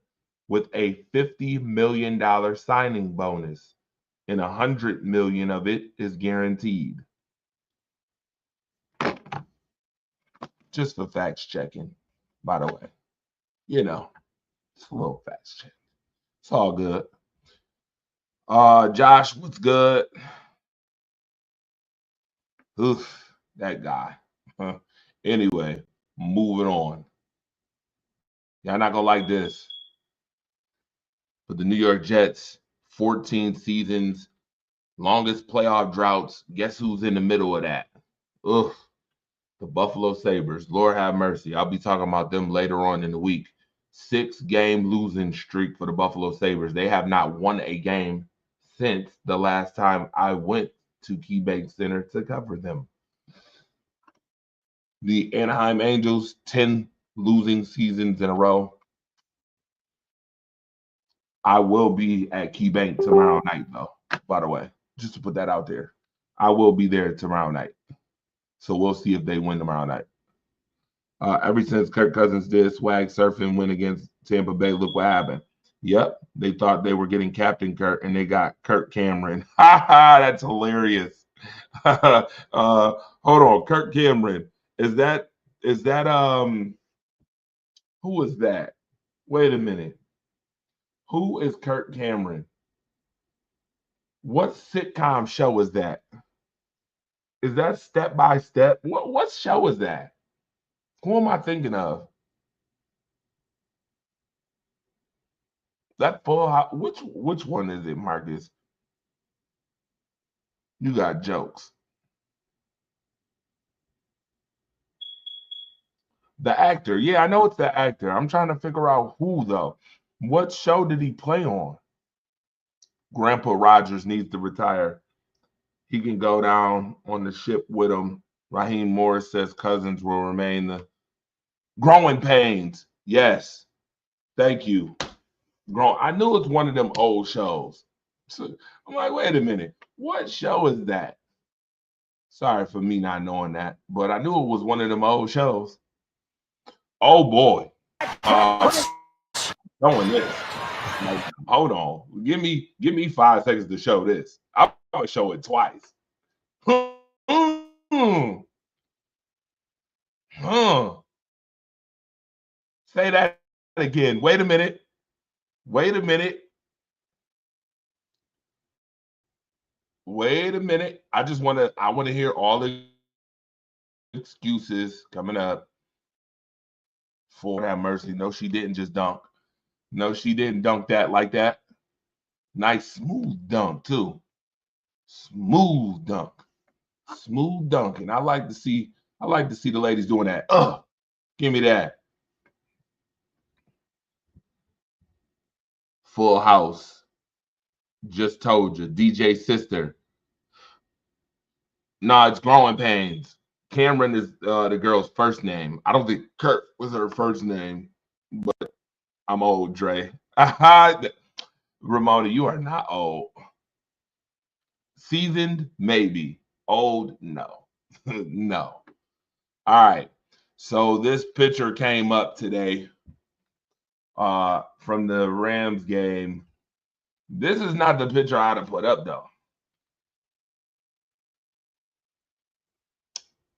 with a $50 million signing bonus, and 100 million of it is guaranteed. Just for facts checking, by the way. It's a little facts check. It's all good. Josh, what's good? Oof, that guy. Anyway, moving on. Y'all not gonna like this. But the New York Jets, 14 seasons, longest playoff droughts. Guess who's in the middle of that? Ugh, the Buffalo Sabres. Lord have mercy. I'll be talking about them later on in the week. 6-game losing streak for the Buffalo Sabres. They have not won a game since the last time I went to KeyBank Center to cover them. The Anaheim Angels, 10 losing seasons in a row. I will be at KeyBank tomorrow night, though, by the way, just to put that out there. I will be there tomorrow night. So we'll see if they win tomorrow night. Ever since Kirk Cousins did swag surfing win against Tampa Bay, look what happened. Yep, they thought they were getting Captain Kirk, and they got Kirk Cameron. Ha ha, that's hilarious. Hold on, Kirk Cameron. Is that who is that? Wait a minute. Who is Kirk Cameron? What sitcom show is that? Is that Step by Step? What show is that? Who am I thinking of? That Full House. Which one is it, Marcus? You got jokes. The actor. Yeah, I know it's the actor. I'm trying to figure out who though. What show did he play on? Grandpa Rogers needs to retire. He can go down on the ship with him. Raheem Morris says Cousins will remain the growing pains. Yes. Thank you. I knew it's one of them old shows. So I'm like, wait a minute. What show is that? Sorry for me not knowing that, but I knew it was one of them old shows. Oh boy. Showing this. Like, hold on. Give me 5 seconds to show this. I'm gonna show it twice. Say that again. Wait a minute. Wait a minute. Wait a minute. I want to hear all the excuses coming up. For have mercy. No, she didn't just dunk. No, she didn't dunk that like that. Nice smooth dunk, too. Smooth dunk. Smooth dunk. And I like to see the ladies doing that. Give me that. Full House. Just told you. DJ Sister. No, it's Growing Pains. Cameron is the girl's first name. I don't think Kurt was her first name, but I'm old, Dre. Ramona, you are not old. Seasoned, maybe. Old, no. No. All right. So this picture came up today from the Rams game. This is not the picture I'd have put up, though.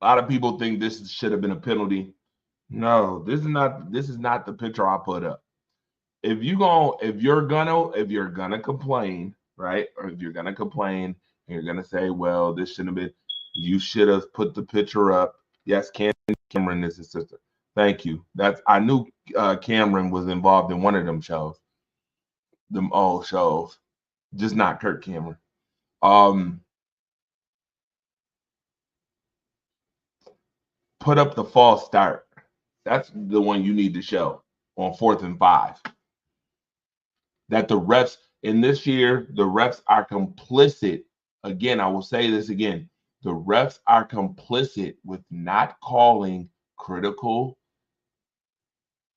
A lot of people think this should have been a penalty. No, this is not the picture I put up. If you're gonna complain, right? Or if you're gonna complain and you're gonna say, well, this shouldn't have been, you should have put the picture up. Yes, Cameron is his sister. Thank you. I knew Cameron was involved in one of them shows. Them old shows. Just not Kirk Cameron. Put up the false start. That's the one you need to show on 4th and 5. That the refs in this year, the refs are complicit. Again, I will say this again. The refs are complicit with not calling critical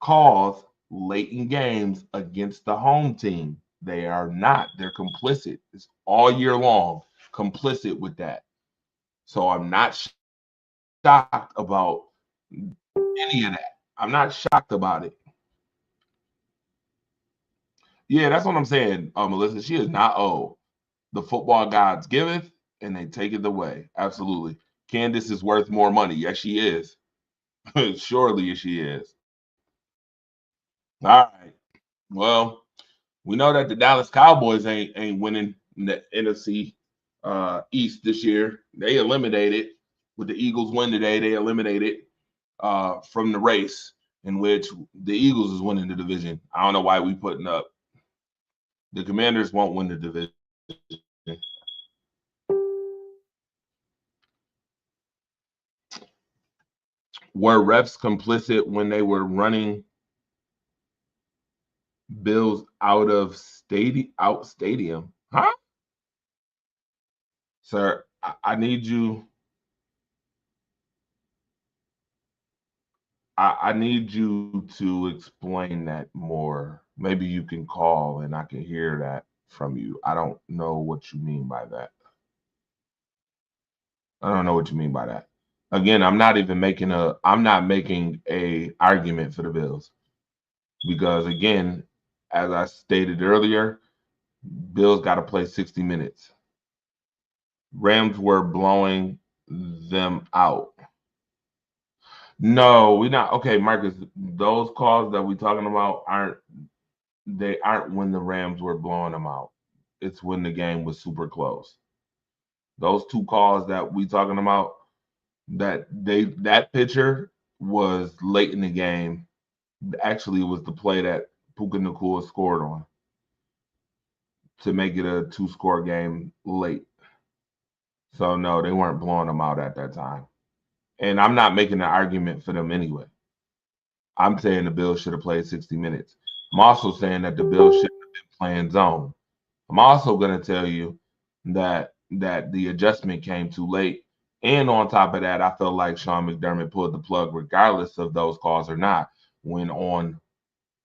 calls late in games against the home team. They are not. They're complicit. It's all year long, complicit with that. So I'm not shocked about any of that. I'm not shocked about it. Yeah, that's what I'm saying, Melissa. She is not old. The football gods giveth, and they take it away. Absolutely. Candace is worth more money. Yes, she is. Surely she is. All right. Well, we know that the Dallas Cowboys ain't winning the NFC East this year. They eliminated with the Eagles win today. They eliminated from the race in which the Eagles is winning the division. I don't know why we putting up. The Commanders won't win the division. Were refs complicit when they were running Bills out stadium? Huh? Sir, I need you. I need you to explain that more. Maybe you can call and I can hear that from you. I don't know what you mean by that. I don't know what you mean by that. Again, I'm not making a argument for the Bills. Because again, as I stated earlier, Bills got to play 60 minutes. Rams were blowing them out. No, we're not. Okay, Marcus, those calls that we're talking about aren't when the Rams were blowing them out. It's when the game was super close. Those two calls that we talking about, that picture was late in the game. Actually, it was the play that Puka Nacua scored on to make it a 2-score game late. So no, they weren't blowing them out at that time. And I'm not making an argument for them anyway. I'm saying the Bills should have played 60 minutes. I'm also saying that the Bills shouldn't have been playing zone. I'm also going to tell you that the adjustment came too late. And on top of that, I feel like Sean McDermott pulled the plug regardless of those calls or not. When on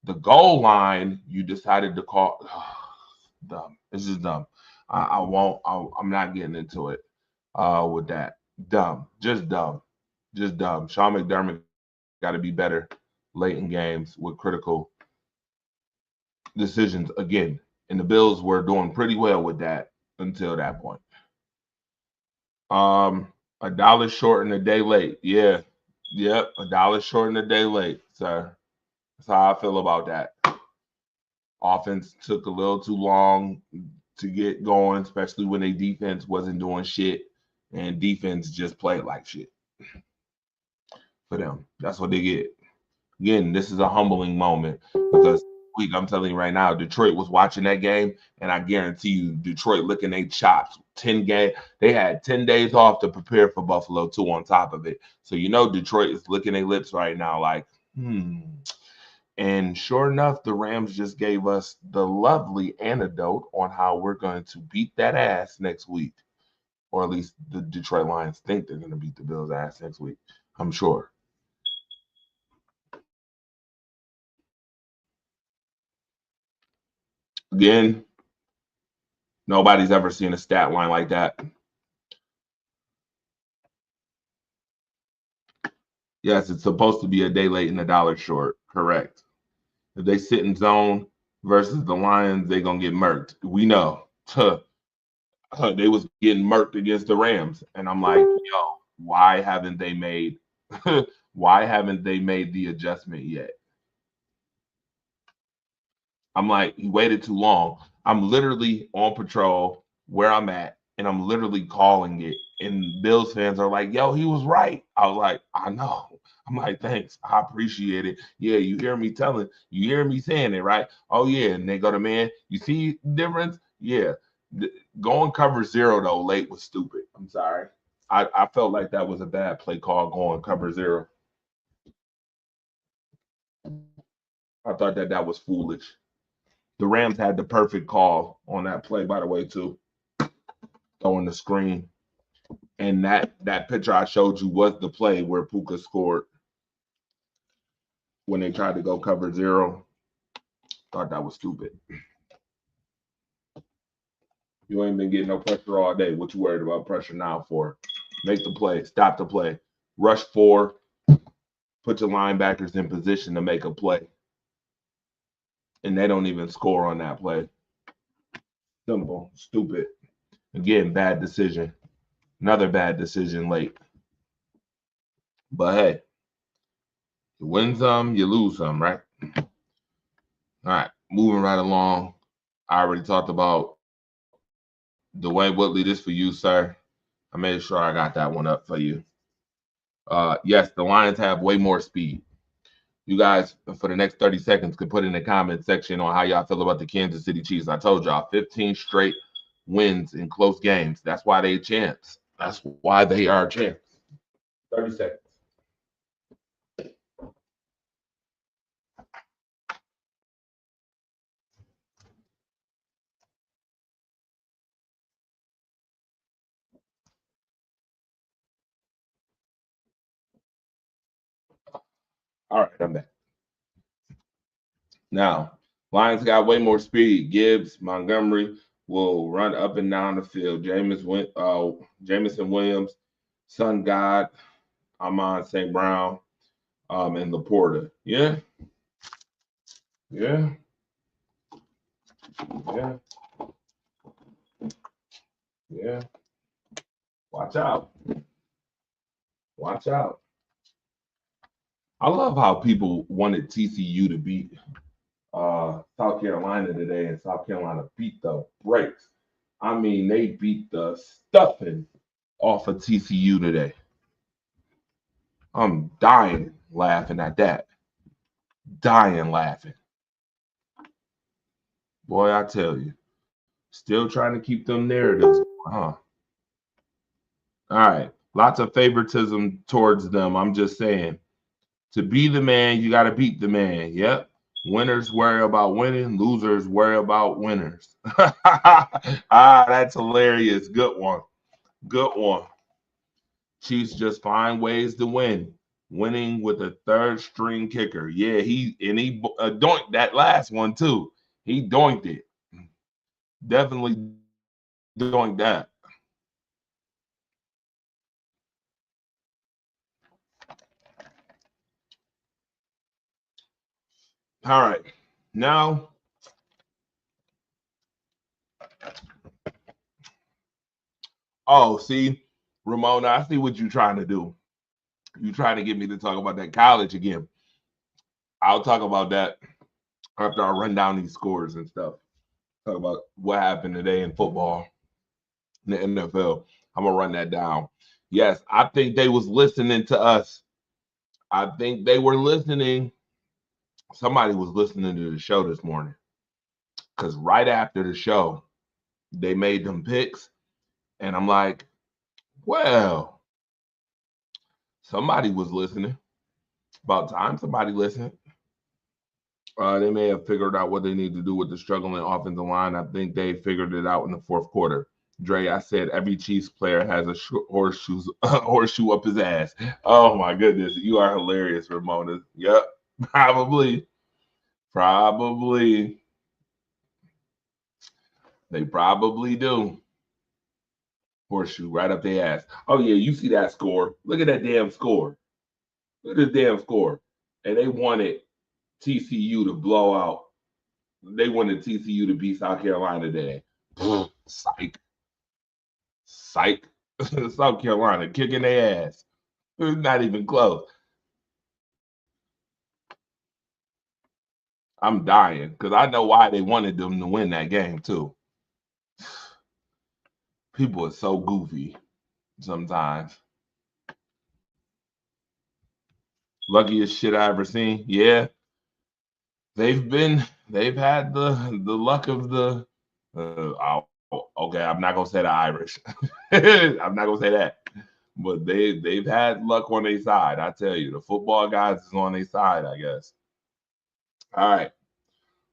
the goal line, you decided to call. Dumb. It's just dumb. I won't. I'm not getting into it with that. Dumb. Just dumb. Just dumb. Sean McDermott got to be better late in games with critical decisions again. And the Bills were doing pretty well with that until that point. $1 short and a day late. Yeah. Yep. $1 short and a day late, sir. That's how I feel about that. Offense took a little too long to get going, especially when their defense wasn't doing shit, and defense just played like shit for them. That's what they get. Again, this is a humbling moment because week, I'm telling you right now, Detroit was watching that game, and I guarantee you, Detroit licking their chops. 10 game, they had 10 days off to prepare for Buffalo too. On top of it, so Detroit is licking their lips right now, like, And sure enough, the Rams just gave us the lovely antidote on how we're going to beat that ass next week, or at least the Detroit Lions think they're going to beat the Bills' ass next week. I'm sure. Again, nobody's ever seen a stat line like that. Yes, it's supposed to be a day late and $1 short. Correct. If they sit in zone versus the Lions, they're going to get murked. We know. They was getting murked against the Rams. And I'm like, yo, why haven't they made the adjustment yet? I'm like, he waited too long. I'm literally on patrol where I'm at, and I'm literally calling it. And Bills fans are like, yo, he was right. I was like, I know. I'm like, thanks. I appreciate it. Yeah, you hear me saying it, right? Oh, yeah. And they go to, man, you see the difference? Yeah. Going cover 0, though, late was stupid. I'm sorry. I felt like that was a bad play call going cover 0. I thought that was foolish. The Rams had the perfect call on that play, by the way, too. Throwing the screen. And that picture I showed you was the play where Puka scored when they tried to go cover 0. Thought that was stupid. You ain't been getting no pressure all day. What you worried about pressure now for? Make the play. Stop the play. Rush 4. Put your linebackers in position to make a play. And they don't even score on that play. Simple. Stupid. Again, bad decision. Another bad decision late. But hey, you win some, you lose some, right? All right, moving right along. I already talked about Dwayne Woodley. This for you, sir. I made sure I got that one up for you. Yes, the Lions have way more speed. You guys, for the next 30 seconds, could put in the comment section on how y'all feel about the Kansas City Chiefs. I told y'all, 15 straight wins in close games. That's why they champs. That's why they are champs. 30 seconds. All right, I'm back. Now, Lions got way more speed. Gibbs, Montgomery will run up and down the field. Jameson Williams, Sun God, Amon St. Brown, and Laporta. Yeah. Yeah. Yeah. Yeah. Watch out. Watch out. I love how people wanted TCU to beat South Carolina today, and South Carolina beat the brakes. I mean, they beat the stuffing off of TCU today. I'm dying laughing at that. Dying laughing. Boy, I tell you. Still trying to keep them narratives, huh? All right. Lots of favoritism towards them. I'm just saying. To be the man, you got to beat the man. Yep. Winners worry about winning, losers worry about winners. That's hilarious. Good one. Good one. Chiefs just find ways to win. Winning with a third string kicker. Yeah, he doinked that last one too. He doinked it. Definitely doinked that. All right. Now, see, Ramona, I see what you're trying to do. You're trying to get me to talk about that college again. I'll talk about that after I run down these scores and stuff. Talk about what happened today in football, in the NFL. I'm gonna run that down. Yes, I think they was listening to us. I think they were listening. Somebody was listening to the show this morning. Because right after the show, they made them picks. And I'm like, well, somebody was listening. About time somebody listened. They may have figured out what they need to do with the struggling offensive line. I think they figured it out in the fourth quarter. Dre, I said every Chiefs player has a horseshoe up his ass. Oh my goodness, you are hilarious, Ramona. Yep, probably. They probably do. Horseshoe right up their ass. Oh yeah, you see that score? Look at that damn score. Look at this damn score. And they wanted TCU to blow out. They wanted TCU to beat South Carolina today. Psych. South Carolina kicking their ass. Not even close. I'm dying because I know why they wanted them to win that game too. People are so goofy sometimes. Luckiest shit I ever seen. Yeah. They've had the luck of the okay, I'm not gonna say the Irish. I'm not gonna say that. But they've had luck on their side. I tell you, the football guys is on their side, I guess. All right,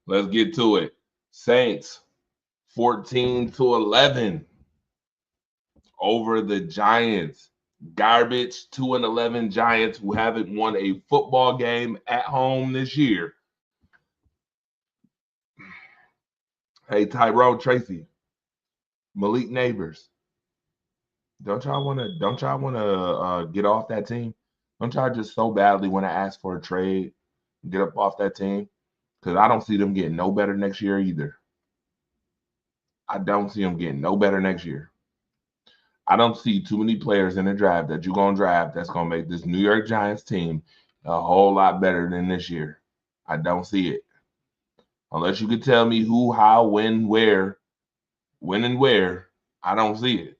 let's get to it. Saints 14-11 over the Giants. Garbage 2-11 Giants who haven't won a football game at home this year. Hey, Tyrone Tracy, Malik Neighbors, don't y'all want to get off that team? Don't y'all just so badly want to ask for a trade, get up off that team? Because I don't see them getting no better next year either. I don't see them getting no better next year. I don't see too many players in the draft that you're going to draft that's going to make this New York Giants team a whole lot better than this year. I don't see it. Unless you could tell me who, how, when, where, when and where, I don't see it.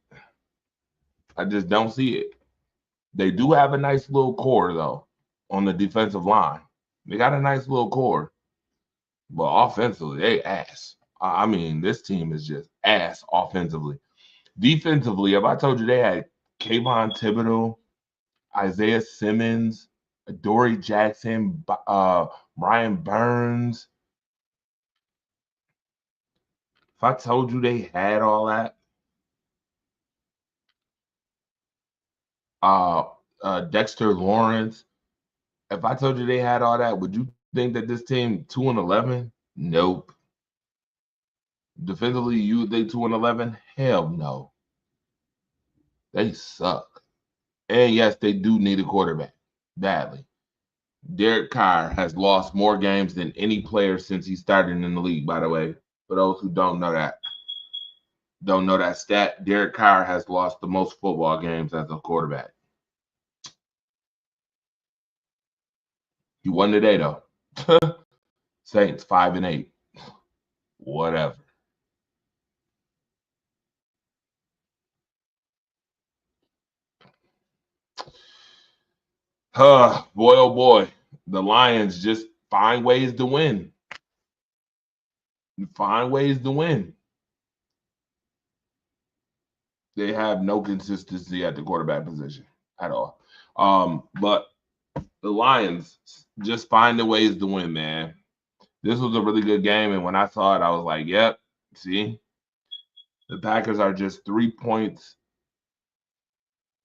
I just don't see it. They do have a nice little core, though, on the defensive line. They got a nice little core. But offensively, they ass. I mean, this team is just ass offensively. Defensively, if I told you they had Kayvon Thibodeau, Isaiah Simmons, Dory Jackson, Brian Burns, if I told you they had all that, Dexter Lawrence, if I told you they had all that, would you think that this team 2-11? Nope. Defensively, they 2-11? Hell no. They suck. And yes, they do need a quarterback badly. Derek Carr has lost more games than any player since he started in the league, by the way. For those who don't know that stat, Derek Carr has lost the most football games as a quarterback. He won today, though. Saints 5-8. Whatever. Boy, oh boy. The Lions just find ways to win. Find ways to win. They have no consistency at the quarterback position at all. But the Lions just find the ways to win, man. This was a really good game, and when I saw it, I was like, yep, see? The Packers are just 3 points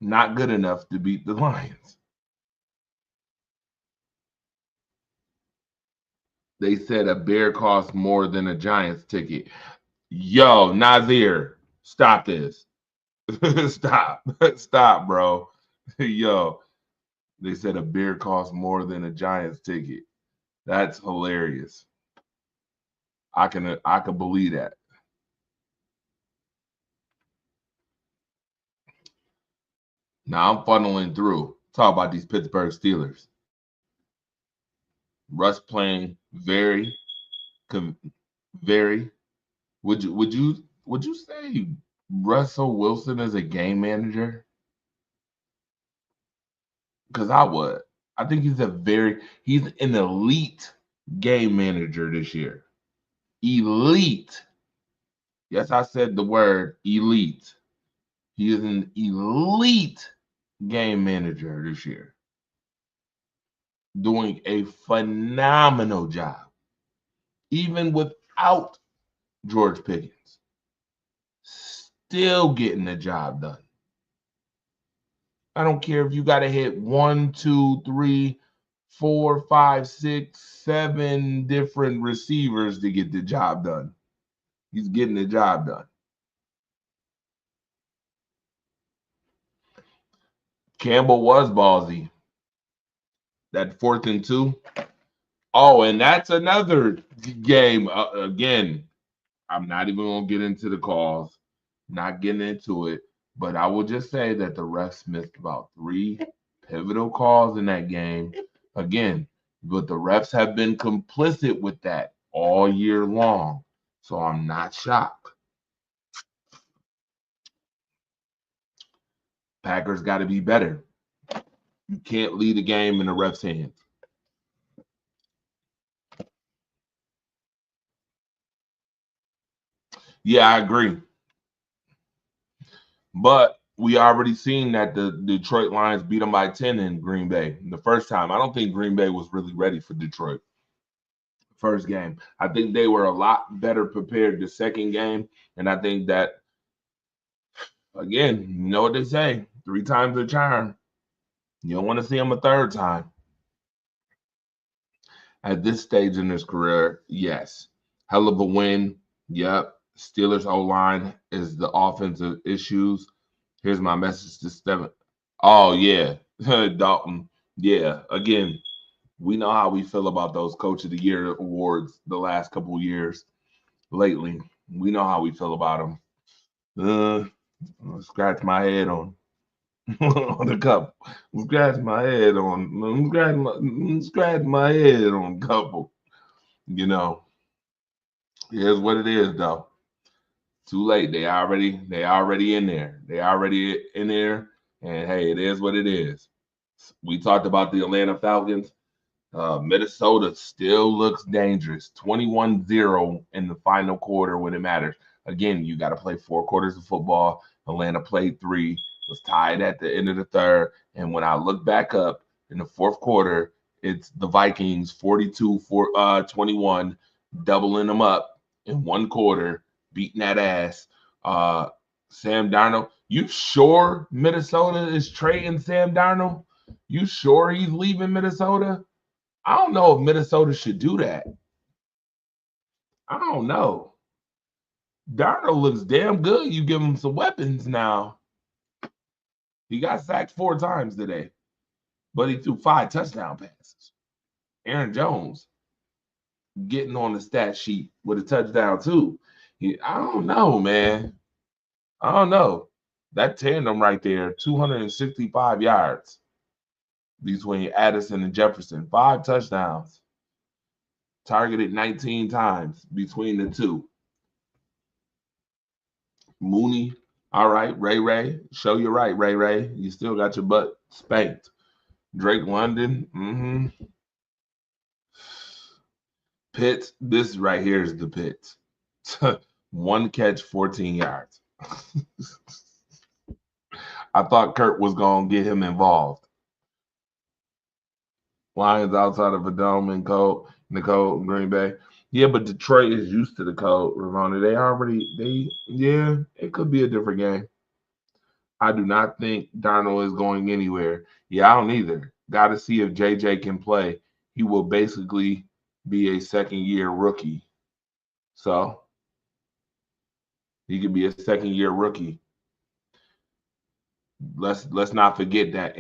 not good enough to beat the Lions. They said a bear costs more than a Giants ticket. Yo, Nazir, stop this. Stop, bro. Yo, they said a beer costs more than a Giants ticket. That's hilarious. I can believe that. Now I'm funneling through. Talk about these Pittsburgh Steelers. Russ playing very. Would you say Russell Wilson is a game manager? Because I would. I think he's an elite game manager this year. Elite. Yes, I said the word elite. He is an elite game manager this year. Doing a phenomenal job. Even without George Pickens. Still getting the job done. I don't care if you got to hit 1, 2, 3, 4, 5, 6, 7 different receivers to get the job done. He's getting the job done. Campbell was ballsy. That 4th and 2. Oh, and that's another game. Again, I'm not even going to get into the calls. Not getting into it. But I will just say that the refs missed about 3 pivotal calls in that game. Again, but the refs have been complicit with that all year long. So I'm not shocked. Packers got to be better. You can't lead a game in the refs' hands. Yeah, I agree. But we already seen that the Detroit Lions beat them by 10 in Green Bay the first time. I don't think Green Bay was really ready for Detroit. First game. I think they were a lot better prepared the second game. And I think that, again, you know what they say, 3 times a charm. You don't want to see them a third time. At this stage in his career, yes. Hell of a win. Yep. Steelers O-line is the offensive issues. Here's my message to Steven. Oh, yeah. Dalton. Yeah. Again, we know how we feel about those Coach of the Year awards the last couple of years lately. We know how we feel about them. I'll scratch my head on the cup. Scratch my head on. Scratch my head on a couple. You know, here's what it is though. Too late. They already in there. They already in there. And hey, it is what it is. We talked about the Atlanta Falcons. Minnesota still looks dangerous. 21-0 in the final quarter when it matters. Again, you got to play 4 quarters of football. Atlanta played 3, was tied at the end of the third. And when I look back up in the 4th quarter, it's the Vikings 42-21, doubling them up in 1 quarter, beating that ass. Sam Darnold, you sure Minnesota is trading Sam Darnold? You sure he's leaving Minnesota? I don't know if Minnesota should do that. I don't know. Darnold looks damn good. You give him some weapons now. He got sacked 4 times today, but he threw 5 touchdown passes. Aaron Jones getting on the stat sheet with a touchdown too. I don't know, man. I don't know. That tandem right there, 265 yards between Addison and Jefferson, 5 touchdowns. Targeted 19 times between the two. Mooney, all right. Ray, show you right, Ray. You still got your butt spanked. Drake London, Pitts, this right here is the Pitts. 1 catch, 14 yards. I thought Kurt was going to get him involved. Lions outside of a dome and cold. The cold, Green Bay. Yeah, but Detroit is used to the cold, Ramona. Yeah, it could be a different game. I do not think Darnold is going anywhere. Yeah, I don't either. Got to see if JJ can play. He will basically be a second-year rookie. So he could be a second-year rookie. Let's not forget that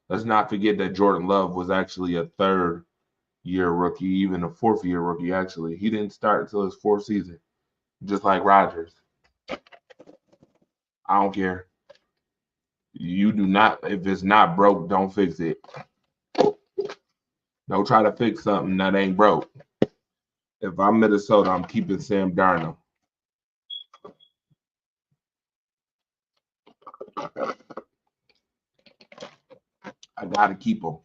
let's not forget that Jordan Love was actually a third-year rookie, even a fourth-year rookie. Actually, he didn't start until his fourth season, just like Rodgers. I don't care. You do not. If it's not broke, don't fix it. Don't try to fix something that ain't broke. If I'm Minnesota, I'm keeping Sam Darnold. I gotta keep him.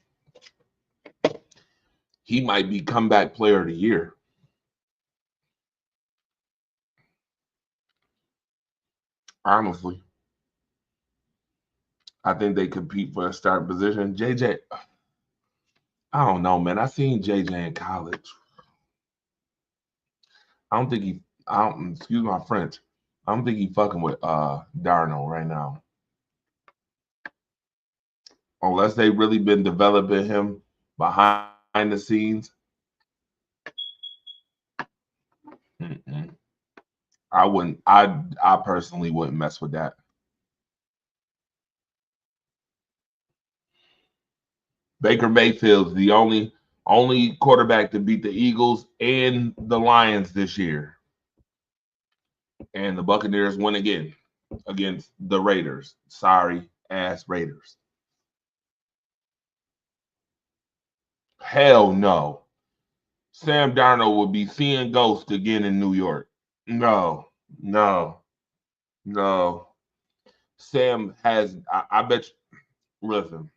He might be comeback player of the year. Honestly, I think they compete for a starting position. JJ, I don't know, man. I seen JJ in college. I don't think he. I don't. Excuse my French. I don't think he fucking with Darnold right now. Unless they really been developing him behind the scenes. Mm-mm. I wouldn't. I personally wouldn't mess with that. Baker Mayfield's the only quarterback to beat the Eagles and the Lions this year. And the Buccaneers win again against the Raiders. Sorry ass Raiders. Hell no. Sam Darnold would be seeing ghosts again in New York. No, no, no. Sam has, I bet you, listen,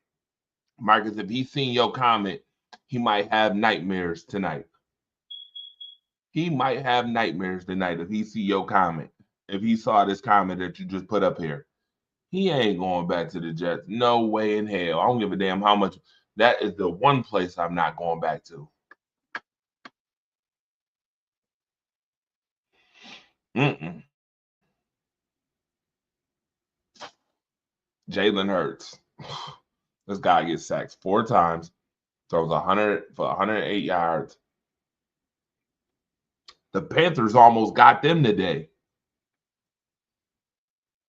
Marcus, if he's seen your comment, he might have nightmares tonight. He might have nightmares tonight if he see your comment. If he saw this comment that you just put up here. He ain't going back to the Jets. No way in hell. I don't give a damn how much. That is the one place I'm not going back to. Mm-mm. Jalen Hurts. This guy gets sacked 4 times, throws 100 for 108 yards. The Panthers almost got them today.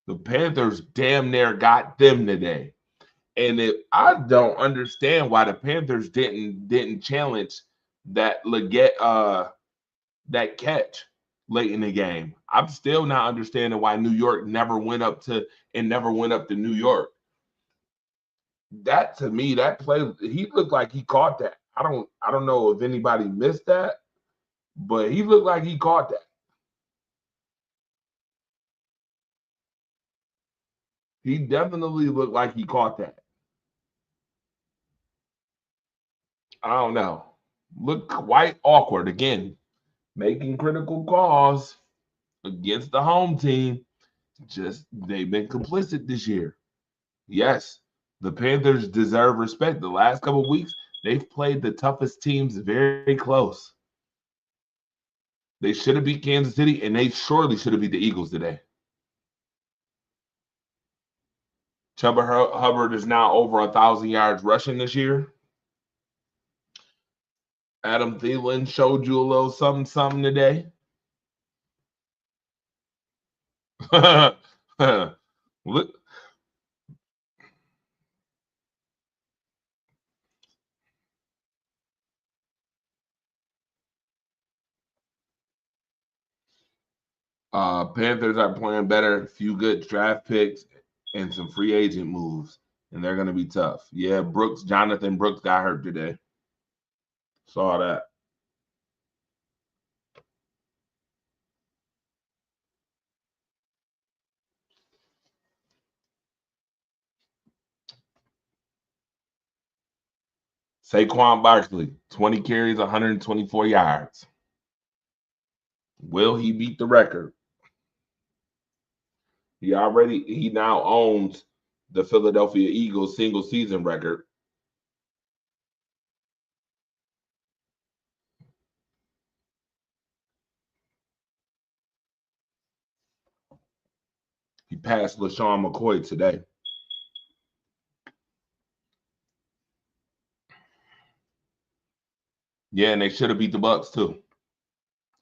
The Panthers damn near got them today. And I don't understand why the Panthers didn't challenge that Leggett that catch late in the game. I'm still not understanding why New York never went up to New York. That to me, that play, he looked like he caught that. I don't know if anybody missed that, but he looked like he caught that. He definitely looked like he caught that. I don't know. Look quite awkward again, making critical calls against the home team. Just they've been complicit this year. Yes, the Panthers deserve respect. The last couple of weeks, they've played the toughest teams very close. They should have beat Kansas City, and they surely should have beat the Eagles today. Chuba Hubbard is now over 1,000 yards rushing this year. Adam Thielen showed you a little something today. Look, Panthers are playing better. A few good draft picks and some free agent moves, and they're going to be tough. Yeah, Jonathan Brooks got hurt today. Saw that. Saquon Barkley, 20 carries, 124 yards. Will he beat the record? He now owns the Philadelphia Eagles single season record. past LaShawn McCoy today. Yeah, and they should have beat the Bucks too.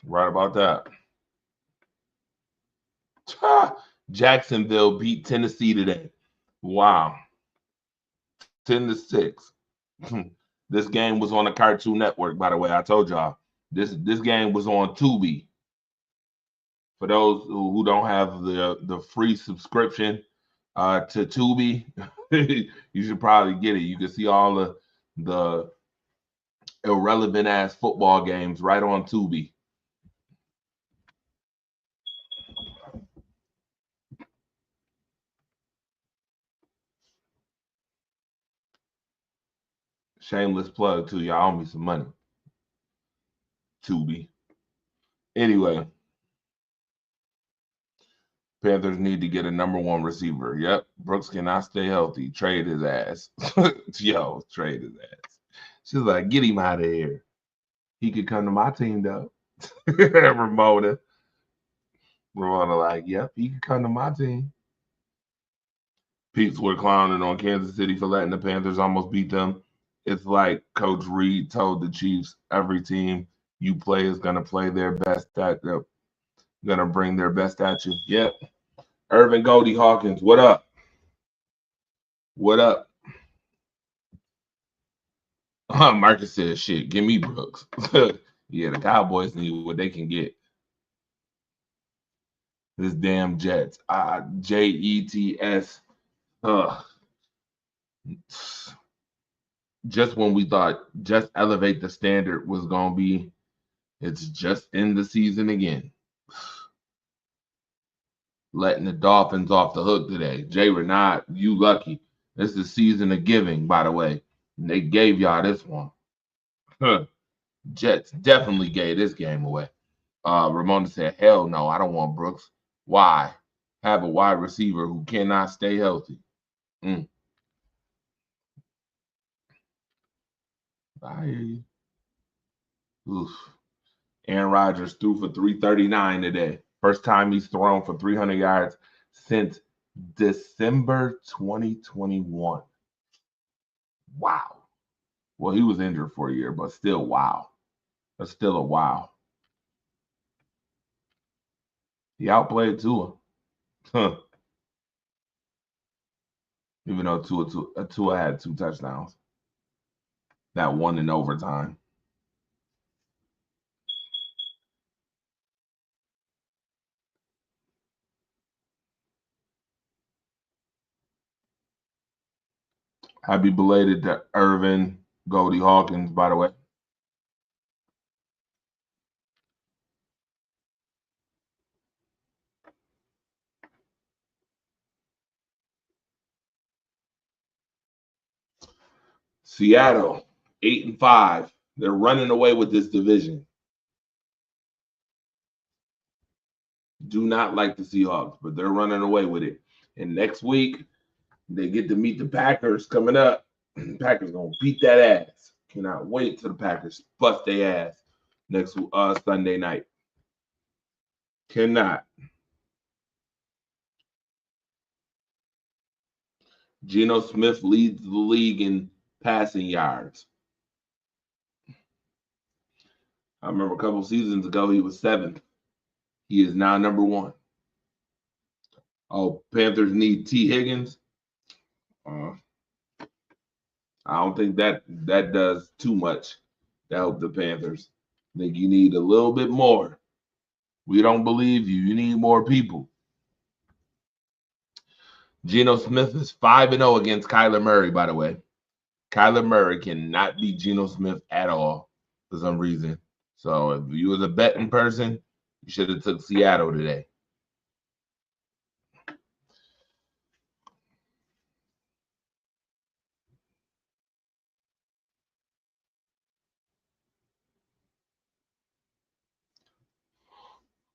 Right about that. Jacksonville beat Tennessee today. Wow. 10-6. This game was on the Cartoon Network, by the way. I told y'all. This game was on Tubi. For those who don't have the free subscription to Tubi, you should probably get it. You can see all the irrelevant ass football games right on Tubi. Shameless plug too. Y'all owe me some money. Tubi. Anyway, Panthers need to get a number one receiver. Yep. Brooks cannot stay healthy. Trade his ass. Yo, trade his ass. She's like, get him out of here. He could come to my team though. Ramona like, yep, he could come to my team. Pete's were clowning on Kansas City for letting the Panthers almost beat them. It's like Coach Reed told the Chiefs, every team you play is going to play their best at going to bring their best at you. Yep. Irvin Goldie Hawkins, what up? What up? Marcus says, shit, give me Brooks. Yeah, the Cowboys need what they can get. This damn Jets. Jets. Just when we thought just elevate the standard was going to be, it's just in the season again. Letting the Dolphins off the hook today. Jay Renard, you lucky. This is the season of giving, by the way. And they gave y'all this one. Jets definitely gave this game away. Ramona said, hell no, I don't want Brooks. Why? Have a wide receiver who cannot stay healthy. I hear you. Oof. Aaron Rodgers threw for 339 today. First time he's thrown for 300 yards since December 2021. Wow. Well, he was injured for a year, but still, wow. That's still a wow. He outplayed Tua. Even though Tua had 2 touchdowns. That one in overtime. Happy belated to Irvin Goldie Hawkins, by the way. Seattle, 8-5. They're running away with this division. Do not like the Seahawks, but they're running away with it. And next week, they get to meet the Packers coming up. The Packers gonna beat that ass. Cannot wait till the Packers bust their ass next Sunday night. Cannot. Geno Smith leads the league in passing yards. I remember a couple seasons ago he was 7th. He is now number 1. Oh, Panthers need T. Higgins. I don't think that does too much to help the Panthers. I think you need a little bit more. We don't believe you. You need more people. Geno Smith is 5-0 against Kyler Murray, by the way. Kyler Murray cannot beat Geno Smith at all for some reason. So if you was a betting person, you should have took Seattle today.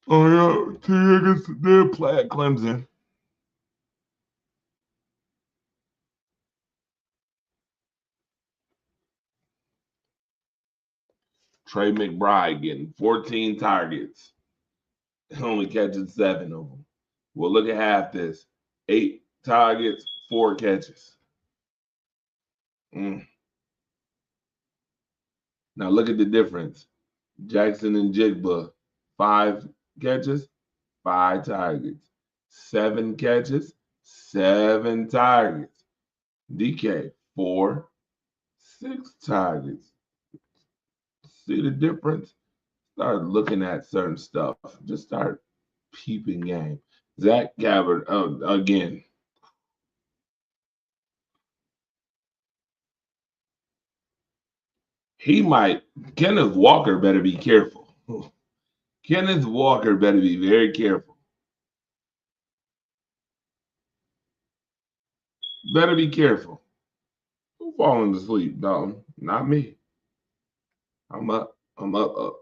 Oh, yeah. T. Higgins did play at Clemson. Trey McBride getting 14 targets, only catching 7 of them. Well, look at half this. 8 targets, 4 catches. Now look at the difference. Jackson and Jigba, 5 catches, 5 targets. 7 catches, 7 targets. DK, 4, 6 targets. See the difference? Start looking at certain stuff. Just start peeping game. Zach Gabbard, again. Kenneth Walker better be careful. Kenneth Walker better be very careful. Better be careful. Who's falling asleep, Dalton? Not me. I'm up. I'm up.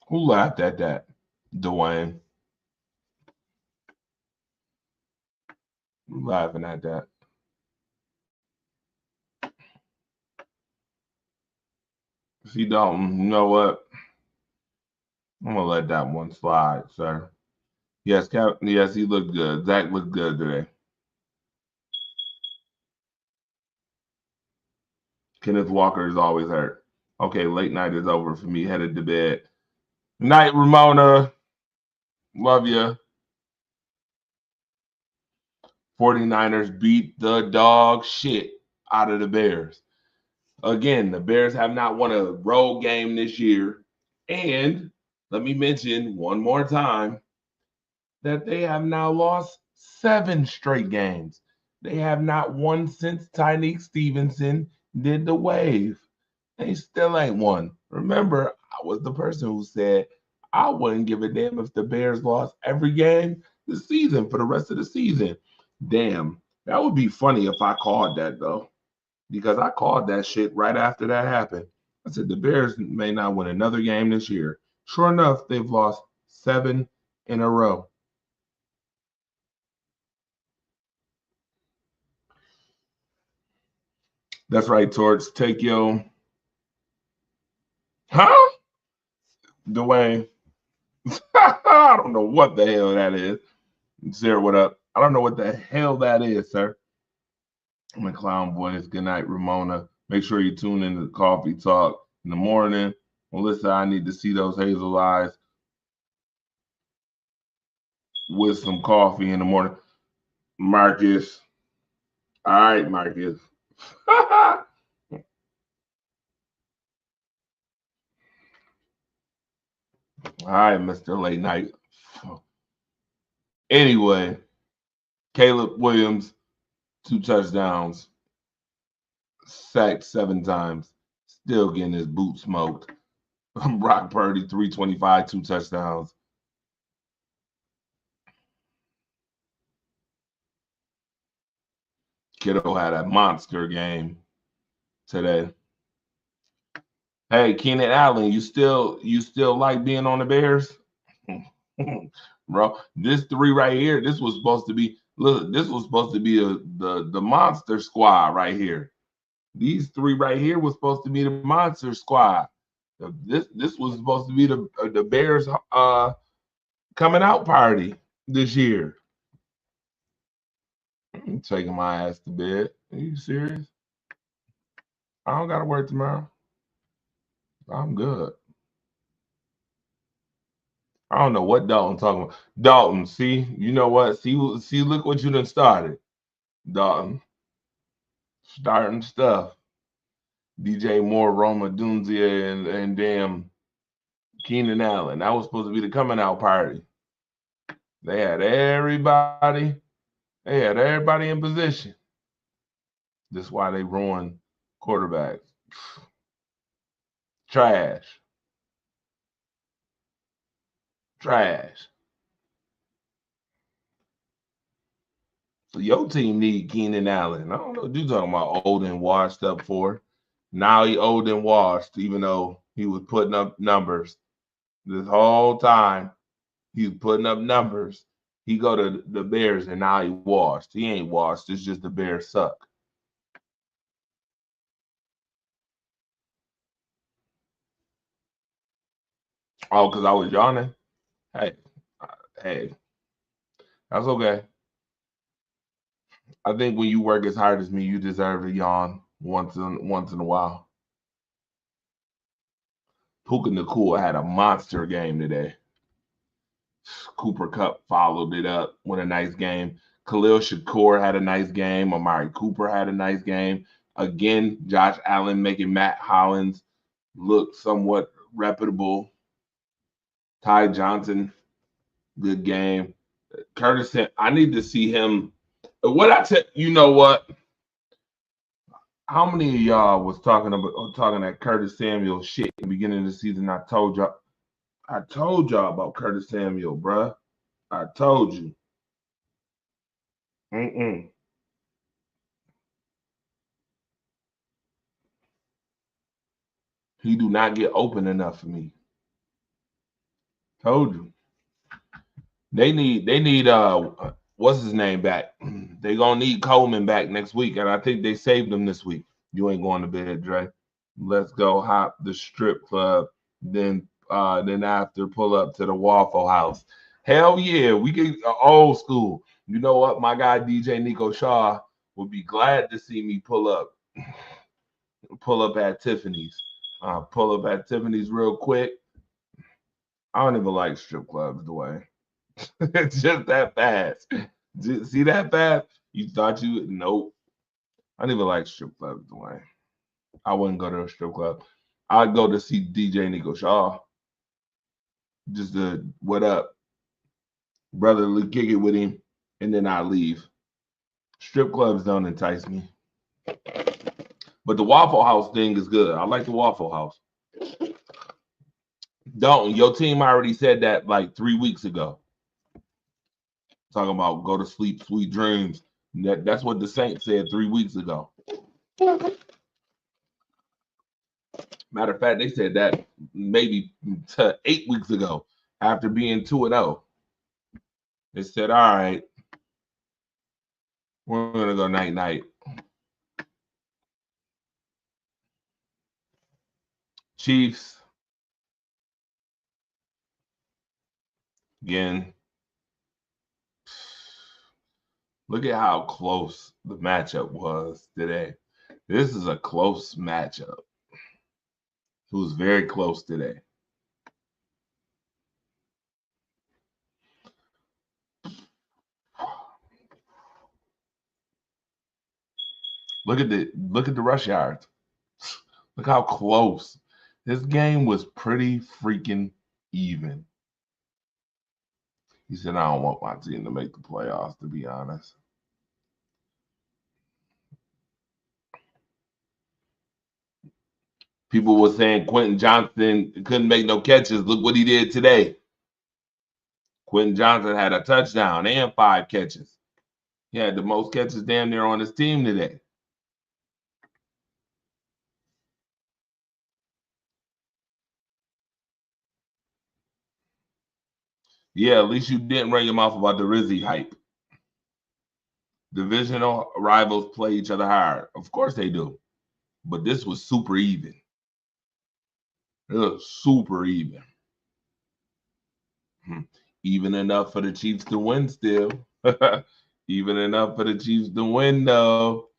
Who laughed at that? Dwayne. Who's laughing at that? See, Dalton, you know what? I'm gonna let that one slide, sir. Yes, yes, he looked good. Zach looked good today. Kenneth Walker is always hurt. Okay, late night is over for me. Headed to bed. Night, Ramona. Love you. 49ers beat the dog shit out of the Bears. Again, the Bears have not won a road game this year. And let me mention one more time that they have now lost 7 straight games. They have not won since Tyreek Stevenson did the wave. They still ain't won. Remember, I was the person who said I wouldn't give a damn if the Bears lost every game this season for the rest of the season. Damn, that would be funny if I called that, though, because I called that shit right after that happened. I said the Bears may not win another game this year. Sure enough, they've lost 7 in a row. That's right, Torch. Take your... Huh? Dwayne. I don't know what the hell that is. Sarah, what up? I don't know what the hell that is, sir. I'm a clown voice. Good night, Ramona. Make sure you tune in to Coffee Talk in the morning. Melissa, I need to see those hazel eyes with some coffee in the morning. Marcus. All right, Marcus. All right, Mr. Late Night. Anyway, Caleb Williams, 2 touchdowns, sacked 7 times, still getting his boot smoked. Brock Purdy, 325, 2 touchdowns. Kiddo had a monster game today. Hey, Keenan Allen, you still like being on the Bears? Bro, this 3 right here, this was supposed to be the monster squad right here. These 3 right here was supposed to be the monster squad. This was supposed to be the Bears coming out party this year. I'm taking my ass to bed. Are you serious? I don't got to work tomorrow. I'm good. I don't know what Dalton talking about. Dalton, see, you know what? See, look what you done started. Dalton, starting stuff. DJ Moore, Roma Dunzia, and damn Keenan Allen. That was supposed to be the coming out party. They had everybody in position. This is why they ruin quarterbacks. Trash. So your team need Keenan Allen. I don't know what you're talking about, old and washed up for. Now he old and washed, even though he was putting up numbers. This whole time, he was putting up numbers. He go to the Bears, and now he washed. He ain't washed. It's just the Bears suck. Oh, because I was yawning. Hey, hey, that's okay. I think when you work as hard as me, you deserve to yawn once in a while. Puka Nakua had a monster game today. Cooper Cup followed it up with a nice game. Khalil Shakur had a nice game. Amari Cooper had a nice game. Again, Josh Allen making Matt Hollins look somewhat reputable. Ty Johnson, good game. Curtis, I need to see him. What I tell you know what? How many of y'all was talking that Curtis Samuel shit in the beginning of the season? I told y'all about Curtis Samuel, bruh. I told you. Mm-mm. He do not get open enough for me. Told you. They need what's his name back? They gonna need Coleman back next week, and I think they saved him this week. You ain't going to bed, Dre. Let's go hop the strip club, then after pull up to the Waffle House. Hell yeah, we get old school. You know what? My guy DJ Nico Shaw would be glad to see me pull up at Tiffany's. Pull up at Tiffany's real quick. I don't even like strip clubs, Dwayne. It's just that fast. See that fast? You thought you nope. I don't even like strip clubs, Dwayne. I wouldn't go to a strip club. I'd go to see DJ Nico Shaw. Just to what up, brotherly kick it with him, and then I leave. Strip clubs don't entice me. But the Waffle House thing is good. I like the Waffle House. Don't your team already said that like 3 weeks ago. Talking about go to sleep, sweet dreams. That's what the Saints said 3 weeks ago. Matter of fact, they said that maybe 8 weeks ago after being 2-0. They said, all right, we're going to go night-night. Chiefs, again, look at how close the matchup was today. This is a close matchup. It was very close today. Look at the rush yards. Look how close. This game was pretty freaking even. He said, I don't want my team to make the playoffs, to be honest. People were saying Quentin Johnson couldn't make no catches. Look what he did today. Quentin Johnson had a touchdown and 5 catches. He had the most catches damn near on his team today. Yeah, at least you didn't ring him off about the Rizzy hype. Divisional rivals play each other hard. Of course they do. But this was super even. It was super even. Even enough for the Chiefs to win still. Even enough for the Chiefs to win, though.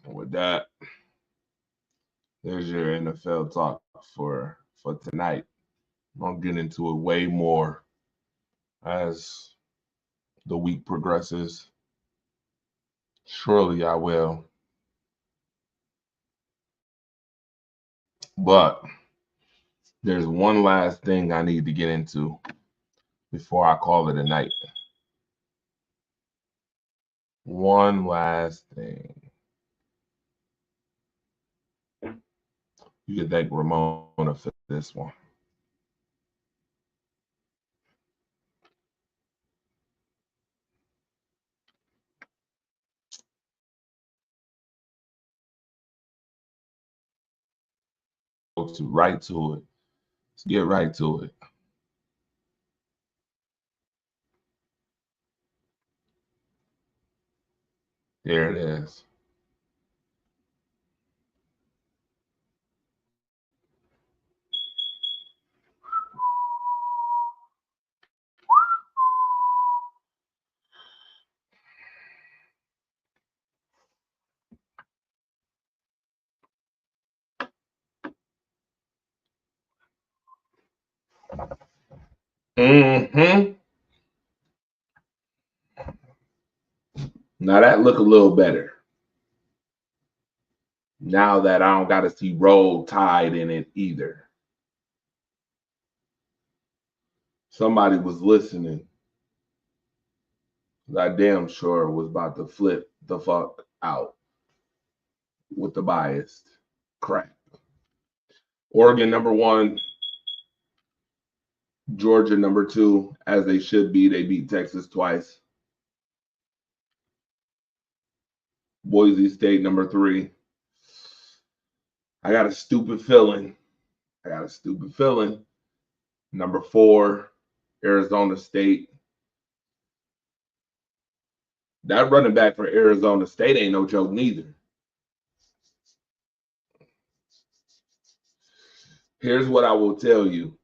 With that, there's your NFL talk for tonight. I'll get into it way more as the week progresses. Surely I will. But there's one last thing I need to get into before I call it a night. One last thing. You can thank Ramona for this one. Right to it. Let's get right to it. There it is. Mm-hmm. Now that look a little better. Now that I don't got to see Roll Tide in it either. Somebody was listening. I damn sure was about to flip the fuck out with the biased crap. Oregon #1, Georgia #2, as they should be. They beat Texas twice. Boise State #3. I got a stupid feeling. #4, Arizona State. That running back for Arizona State ain't no joke neither. Here's what I will tell you.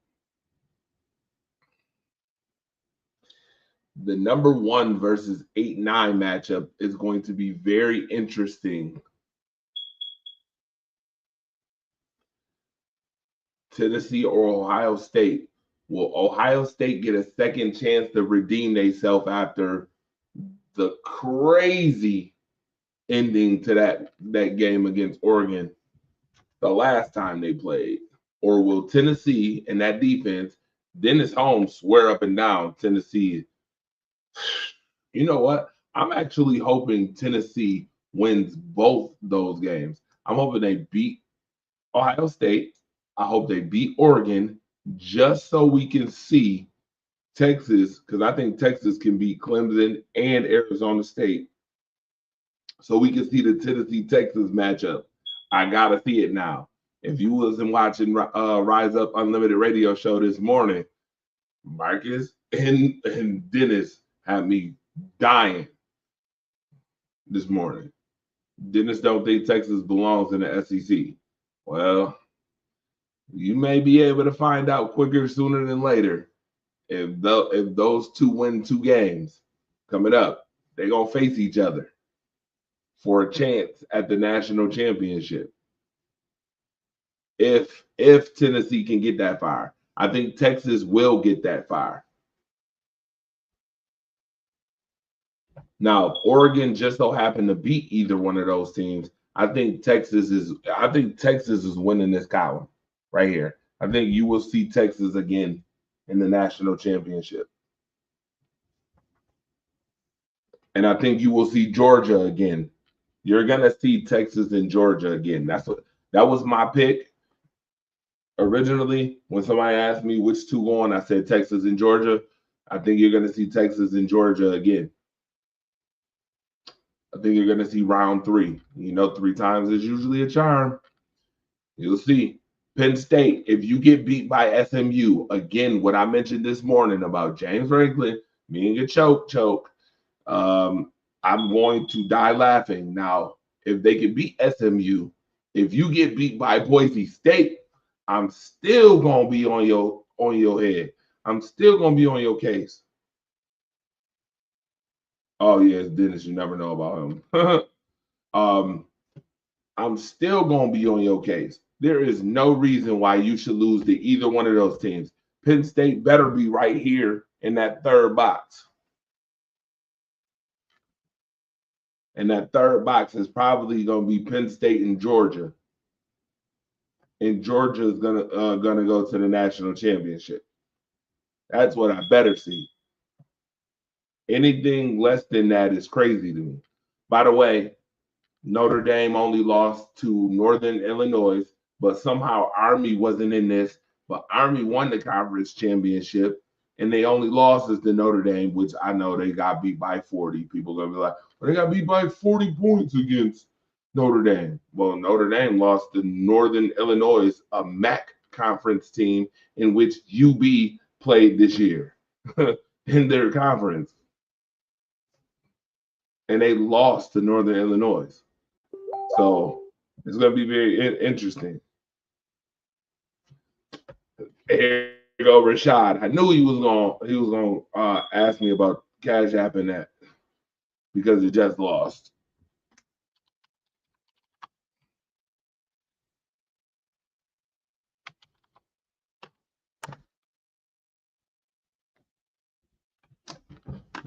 The #1 versus 8-9 matchup is going to be very interesting. Tennessee or Ohio State. Will Ohio State get a second chance to redeem themselves after the crazy ending to that game against Oregon the last time they played? Or will Tennessee and that defense, Dennis Holmes, swear up and down Tennessee? You know what? I'm actually hoping Tennessee wins both those games. I'm hoping they beat Ohio State. I hope they beat Oregon just so we can see Texas, because I think Texas can beat Clemson and Arizona State. So we can see the Tennessee-Texas matchup. I got to see it now. If you wasn't watching Rise Up Unlimited radio show this morning, Marcus and Dennis had me dying this morning. Dennis don't think Texas belongs in the SEC. Well, you may be able to find out quicker sooner than later. If those two win 2 games coming up, they're gonna face each other for a chance at the national championship. If Tennessee can get that far, I think Texas will get that far. Now, if Oregon just so happened to beat either one of those teams, I think Texas is winning this column right here. I think you will see Texas again in the national championship. And I think you will see Georgia again. You're gonna see Texas and Georgia again. That was my pick. Originally, when somebody asked me which 2 going, I said Texas and Georgia. I think you're gonna see Texas and Georgia again. I think you're gonna see round 3. 3 times is usually a charm. You'll see. Penn State, if you get beat by SMU, again, what I mentioned this morning about James Franklin being a choke, I'm going to die laughing. Now, if they can beat SMU, if you get beat by Boise State, I'm still gonna be on your head. I'm still gonna be on your case. Oh yes, Dennis, you never know about him. I'm still gonna be on your case. There is no reason why you should lose to either one of those teams. Penn State better be right here in that 3rd box. And that 3rd box is probably going to be Penn State and Georgia. And Georgia is gonna go to the national championship. That's what I better see. Anything less than that is crazy to me. By the way, Notre Dame only lost to Northern Illinois, but somehow Army wasn't in this. But Army won the conference championship, and they only lost to Notre Dame, which I know they got beat by 40. People are gonna be like, well, they got beat by 40 points against Notre Dame. Well, Notre Dame lost to Northern Illinois, a MAC conference team in which UB played this year in their conference. And they lost to Northern Illinois. So it's going to be very interesting. Here you go, Rashad. I knew he was going to ask me about Cash App and that because it just lost.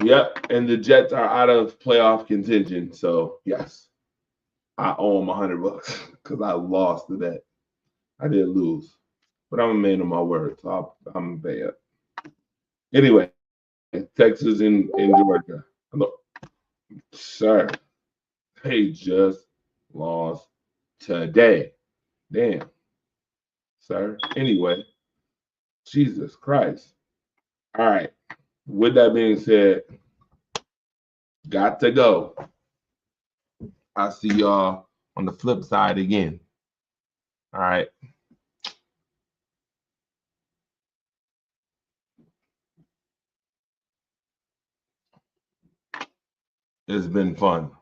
Yep, and the Jets are out of playoff contention. So yes, I owe them $100 because I lost to that. I did lose, but I'm a man of my word, so I'm bad. Anyway, Texas and Georgia. Look, sir, they just lost today. Damn, sir. Anyway, Jesus Christ. All right. With that being said, got to go. I'll see y'all on the flip side again. All right. It's been fun.